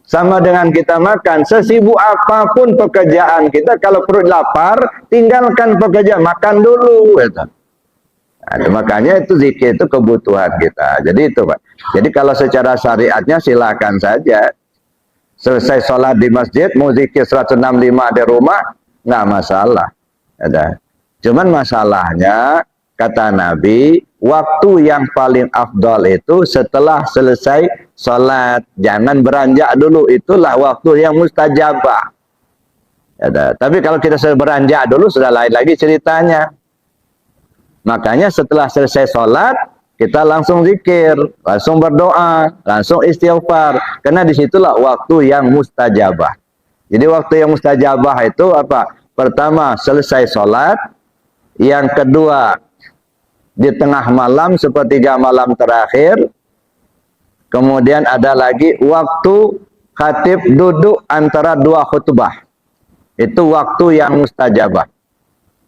S1: Sama dengan kita makan, sesibuk apapun pekerjaan kita, kalau perut lapar, tinggalkan pekerjaan, makan dulu. Gitu. Nah, makanya itu zikir itu kebutuhan kita. Jadi itu Pak. Jadi kalau secara syariatnya silakan saja. Selesai sholat di masjid, mau zikir 165 di rumah, nggak masalah. Ada. Cuman masalahnya, kata Nabi, waktu yang paling afdal itu setelah selesai sholat. Jangan beranjak dulu, itulah waktu yang mustajabah. Ada. Tapi kalau kita sudah beranjak dulu, sudah lain lagi ceritanya. Makanya setelah selesai sholat, kita langsung zikir, langsung berdoa, langsung istighfar. Karena disitulah waktu yang mustajabah. Jadi waktu yang mustajabah itu apa? Pertama, selesai sholat. Yang kedua, di tengah malam, sepertiga malam terakhir. Kemudian ada lagi waktu khatib duduk antara 2 khutbah. Itu waktu yang mustajabah.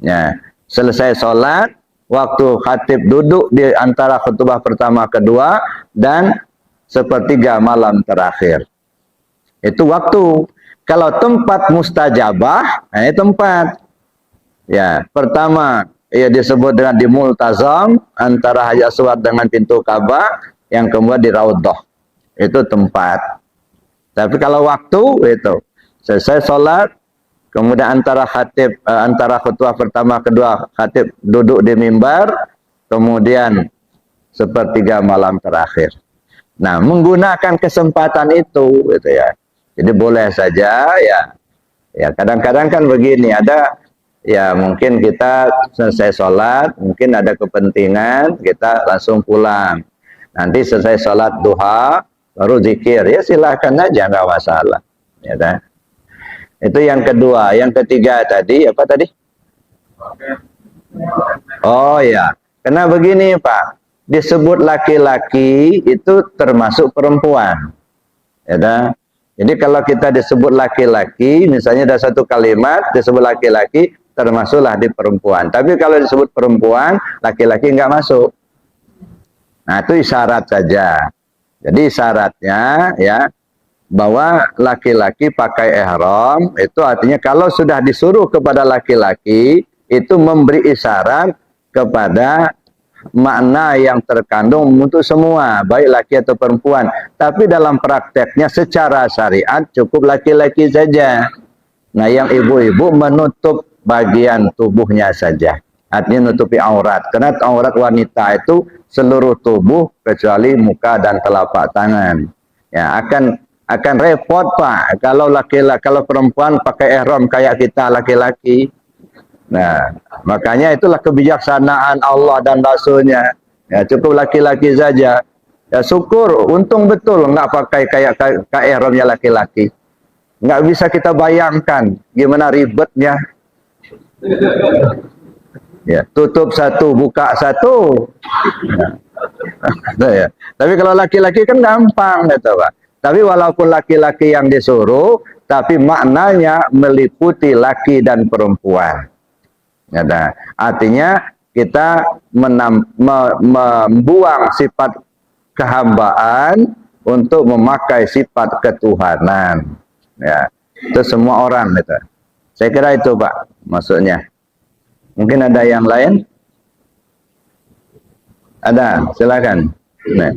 S1: Ya, selesai sholat, waktu khatib duduk di antara khutbah pertama kedua dan sepertiga malam terakhir. Itu waktu. Kalau tempat mustajabah, ini tempat. Ya, pertama ya disebut dengan di Multazam antara Hajar Aswad dengan pintu Ka'bah, yang kemudian di Raudhah. Itu tempat. Tapi kalau waktu itu selesai sholat, kemudian antara khutbah pertama kedua khatib duduk di mimbar, kemudian sepertiga malam terakhir. Nah, menggunakan kesempatan itu gitu ya. Jadi boleh saja ya. Ya, kadang-kadang kan begini, ada ya mungkin kita selesai sholat, mungkin ada kepentingan, kita langsung pulang. Nanti selesai sholat duha, baru zikir. Ya silahkan aja, nggak masalah. Ya kan? Itu yang kedua. Yang ketiga tadi, apa tadi? Oh ya, karena begini Pak, disebut laki-laki itu termasuk perempuan. Ya kan? Jadi kalau kita disebut laki-laki, misalnya ada satu kalimat disebut laki-laki, termasuklah di perempuan. Tapi kalau disebut perempuan, laki-laki nggak masuk. Nah, itu isyarat saja. Jadi isyaratnya ya bahwa laki-laki pakai ihram itu artinya kalau sudah disuruh kepada laki-laki itu memberi isyarat kepada makna yang terkandung untuk semua, baik laki atau perempuan. Tapi dalam prakteknya secara syariat cukup laki-laki saja. Nah, yang ibu-ibu menutup bagian tubuhnya saja. Artinya menutupi aurat. Karena aurat wanita itu seluruh tubuh kecuali muka dan telapak tangan. Ya, akan repot Pak kalau kalau perempuan pakai ihram kayak kita laki-laki. Nah, makanya itulah kebijaksanaan Allah dan Rasulnya. Ya, cukup laki-laki saja. Ya, syukur, untung betul nggak pakai kayak ihramnya laki-laki. Nggak bisa kita bayangkan gimana ribetnya. Ya, tutup satu, buka satu. Nah, ya. Tapi kalau laki-laki kan gampang, gitu Pak. Tapi walaupun laki-laki yang disuruh, tapi maknanya meliputi laki dan perempuan. Ya, nah, artinya kita membuang sifat kehambaan untuk memakai sifat ketuhanan. Ya, itu semua orang gitu. Saya kira itu Pak maksudnya. Mungkin ada yang lain? Ada, silakan. Nah.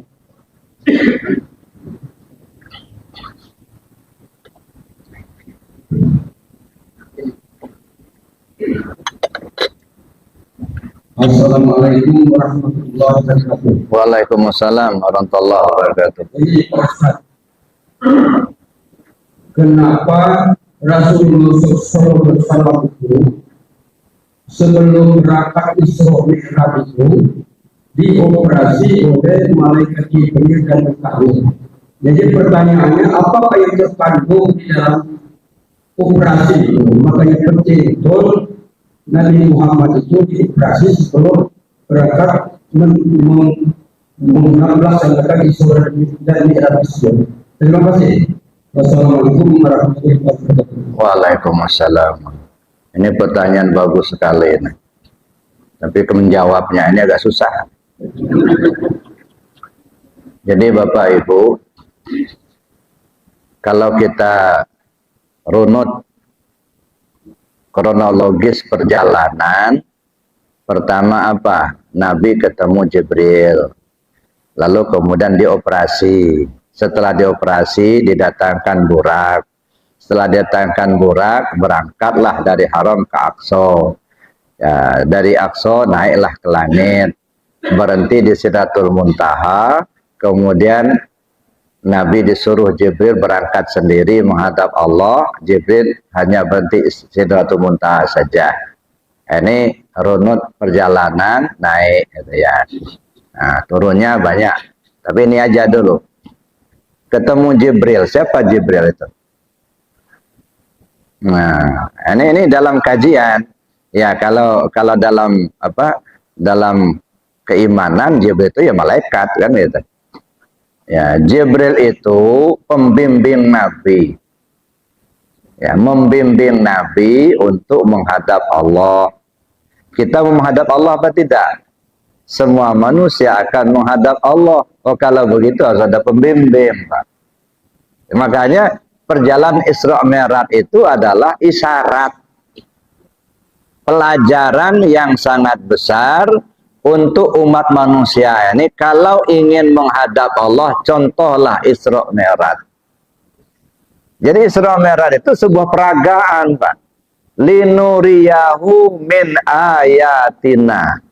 S4: Assalamualaikum warahmatullahi wabarakatuh.
S1: Waalaikumsalam warahmatullahi wabarakatuh.
S4: Jadi Pak Ustaz, kenapa Rasulullah SAW itu sebelum berangkat Isra Mi'raj itu dioperasi oleh malaikat Jibril dan Mikail? Jadi pertanyaannya, apakah yang terkandung di dalam operasi itu? Makanya penting betul Nabi Muhammad itu dioperasi sebelum berangkat melaksanakan Isra dan Mi'raj itu. Terima kasih. Wassalamualaikum warahmatullahi wabarakatuh.
S1: Waalaikumsalam. Ini pertanyaan bagus sekali ini. Tapi menjawabnya ini agak susah. Jadi Bapak Ibu, kalau kita runut kronologis perjalanan, pertama apa? Nabi ketemu Jibril, lalu kemudian dioperasi. Setelah dioperasi didatangkan burak. Setelah didatangkan burak, berangkatlah dari Haram ke Aqsa. Ya, dari Aqsa naiklah ke langit, berhenti di Sidratul Muntaha. Kemudian Nabi disuruh Jibril berangkat sendiri menghadap Allah. Jibril hanya berhenti Sidratul Muntaha saja. Ini runut perjalanan naik gitu ya. Nah, turunnya banyak. Tapi ini aja dulu. Ketemu Jibril. Siapa Jibril itu? Nah, ini dalam kajian. Ya, kalau dalam apa? Dalam keimanan Jibril itu ya malaikat kan gitu. Ya, Jibril itu pembimbing Nabi. Ya, membimbing Nabi untuk menghadap Allah. Kita mau menghadap Allah apa tidak? Semua manusia akan menghadap Allah. Oh, kalau begitu harus ada pembimbing, Pak. Makanya perjalanan Isra Mi'raj itu adalah isyarat, pelajaran yang sangat besar untuk umat manusia ini. Kalau ingin menghadap Allah, contohlah Isra Mi'raj. Jadi Isra Mi'raj itu sebuah peragaan, Pak. Linuriyahu min ayatina.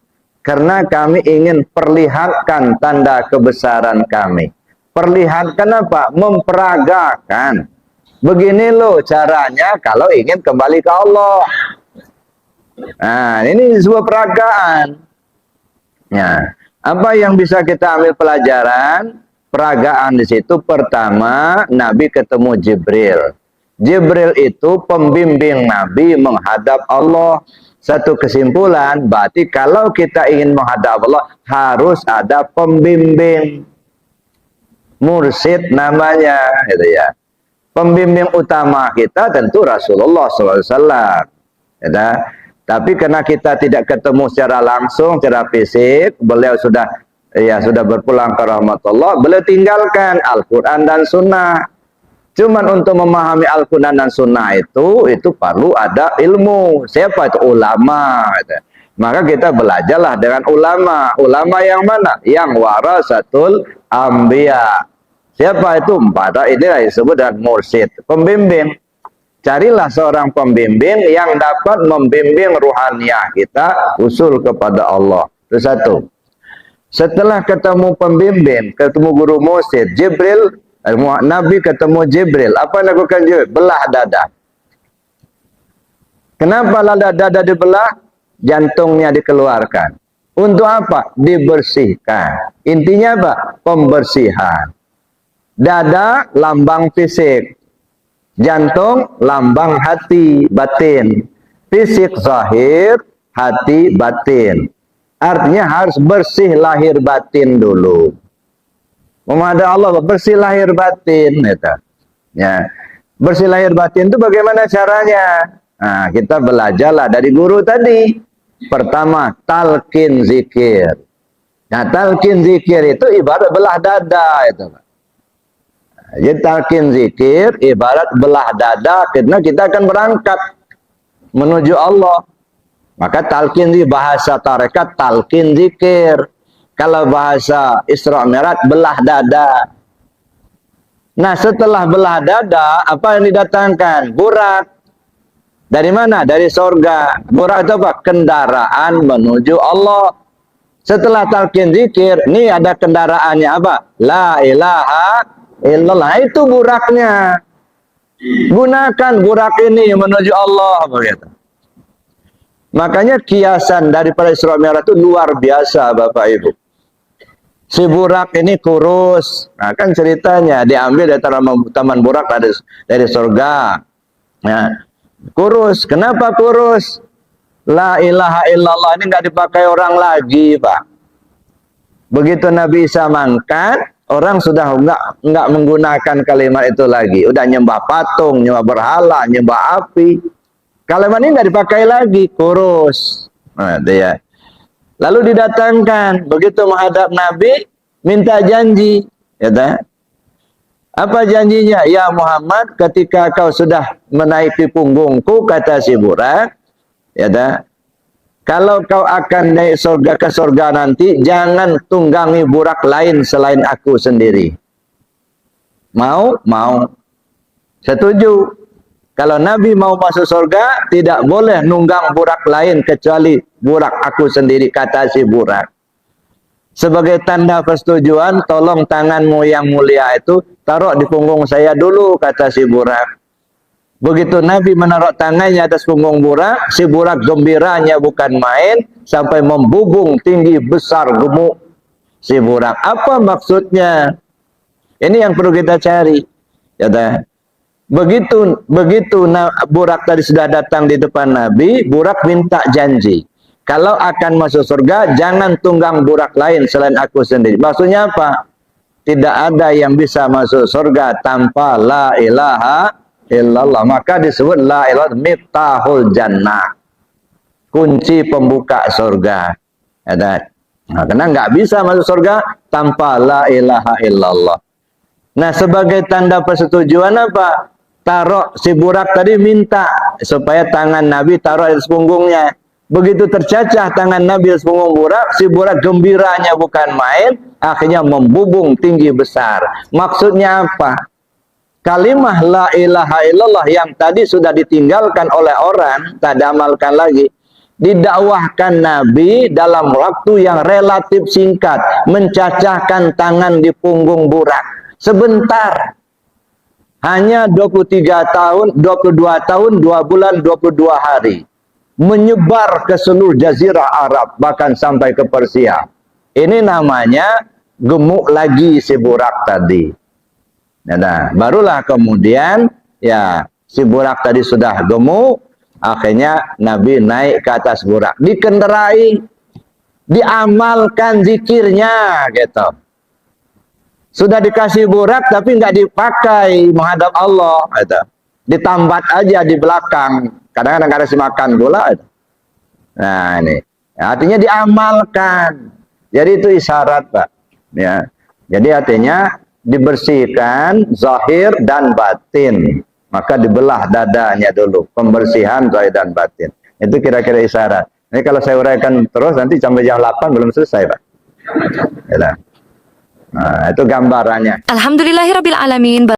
S1: Karena kami ingin perlihatkan tanda kebesaran kami. Perlihatkan apa? Memperagakan. Begini loh caranya kalau ingin kembali ke Allah. Nah, ini sebuah peragaan. Ya, apa yang bisa kita ambil pelajaran? Peragaan di situ pertama Nabi ketemu Jibril. Jibril itu pembimbing Nabi menghadap Allah. Satu kesimpulan, berarti kalau kita ingin menghadap Allah harus ada pembimbing, mursyid namanya, gitu ya. Pembimbing utama kita tentu Rasulullah SAW. Ya, tapi karena kita tidak ketemu secara langsung, secara fisik, beliau sudah berpulang ke rahmatullah, beliau tinggalkan Al-Quran dan Sunnah. Cuman untuk memahami Al-Quran dan Sunnah itu perlu ada ilmu. Siapa itu? Ulama. Maka kita belajarlah dengan ulama. Ulama yang mana? Yang warasatul anbiya. Siapa itu? Pada inilah disebut dengan mursyid, pembimbing. Carilah seorang pembimbing yang dapat membimbing ruhaniyah kita usul kepada Allah. Itu satu. Setelah ketemu pembimbing, ketemu guru mursyid, Jibril, Nabi ketemu Jibril. Apa yang lakukan Jibril? Belah dada. Kenapa dada dibelah? Jantungnya dikeluarkan. Untuk apa? Dibersihkan. Intinya apa? Pembersihan. Dada lambang fisik. Jantung lambang hati batin. Fisik zahir, hati batin. Artinya harus bersih lahir batin dulu. Menghadap Allah bersih lahir batin, gitu. Ya, bersih lahir batin itu bagaimana caranya? Nah, kita belajarlah dari guru tadi. Pertama, talqin zikir. Nah, talqin zikir itu ibarat belah dada, itu. Jadi talqin zikir ibarat belah dada, karena kita akan berangkat menuju Allah. Maka talqin di bahasa tarekat talqin zikir. Kalau bahasa Isra Mi'raj belah dada. Nah, setelah belah dada, apa yang didatangkan? Burak. Dari mana? Dari sorga. Burak itu apa? Kendaraan menuju Allah. Setelah talqin zikir, ini ada kendaraannya apa? La ilaha illallah. Itu buraknya. Gunakan burak ini menuju Allah. Begitu. Makanya kiasan daripada Isra Mi'raj itu luar biasa, Bapak Ibu. Si burak ini kurus. Nah, kan ceritanya diambil dari taman burak dari surga. Ya. Kurus. Kenapa kurus? La ilaha illallah ini nggak dipakai orang lagi, Pak. Begitu Nabi Isa mangkat, orang sudah nggak menggunakan kalimat itu lagi. Udah nyembah patung, nyembah berhala, nyembah api. Kalimat ini nggak dipakai lagi, kurus. Nah, itu ya. Lalu didatangkan, begitu menghadap Nabi, minta janji. Ya, apa janjinya? Ya Muhammad, ketika kau sudah menaiki punggungku, kata si burak, ya, kalau kau akan naik surga ke surga nanti, jangan tunggangi burak lain selain aku sendiri. Mau? Mau. Setuju. Kalau Nabi mau masuk surga, tidak boleh nunggang burak lain kecuali burak aku sendiri, kata si burak. Sebagai tanda persetujuan, tolong tanganmu yang mulia itu taruh di punggung saya dulu, kata si burak. Begitu Nabi menaruh tangannya atas punggung burak, si burak gembiranya bukan main, sampai membubung tinggi besar gemuk si burak. Apa maksudnya? Ini yang perlu kita cari. Ya, begitu burak tadi sudah datang di depan Nabi, burak minta janji. Kalau akan masuk surga, jangan tunggang burak lain selain aku sendiri. Maksudnya apa? Tidak ada yang bisa masuk surga tanpa la ilaha illallah. Maka disebut la ilaha miftahul jannah. Kunci pembuka surga. Nah, karena nggak bisa masuk surga tanpa la ilaha illallah. Nah, sebagai tanda persetujuan apa? Taruh si burak tadi minta supaya tangan Nabi taruh di punggungnya. Begitu tercacah tangan Nabi di punggung burak, si burak gembiranya bukan main, akhirnya membubung tinggi besar. Maksudnya apa? Kalimah la ilaha illallah yang tadi sudah ditinggalkan oleh orang, tak diamalkan lagi, didakwahkan Nabi dalam waktu yang relatif singkat, mencacahkan tangan di punggung burak. Sebentar. Hanya 23 tahun, 22 tahun, 2 bulan, 22 hari. Menyebar ke seluruh jazirah Arab, bahkan sampai ke Persia. Ini namanya gemuk lagi si burak tadi. Nah, barulah kemudian, ya, si burak tadi sudah gemuk, akhirnya Nabi naik ke atas burak. Dikendarai, diamalkan zikirnya, gitu. Sudah dikasih burak tapi nggak dipakai menghadap Allah, gitu. Ditambat aja di belakang. Kadang-kadang kasih makan bola. Gitu. Nah ini, artinya diamalkan. Jadi itu isyarat, Pak. Ya, jadi artinya dibersihkan zahir dan batin. Maka dibelah dadanya dulu, pembersihan zahir dan batin. Itu kira-kira isyarat. Ini kalau saya uraikan terus nanti sampai jam 8 belum selesai, Pak. Ya, nah, itu gambarannya.
S2: Alhamdulillahirabbil alamin.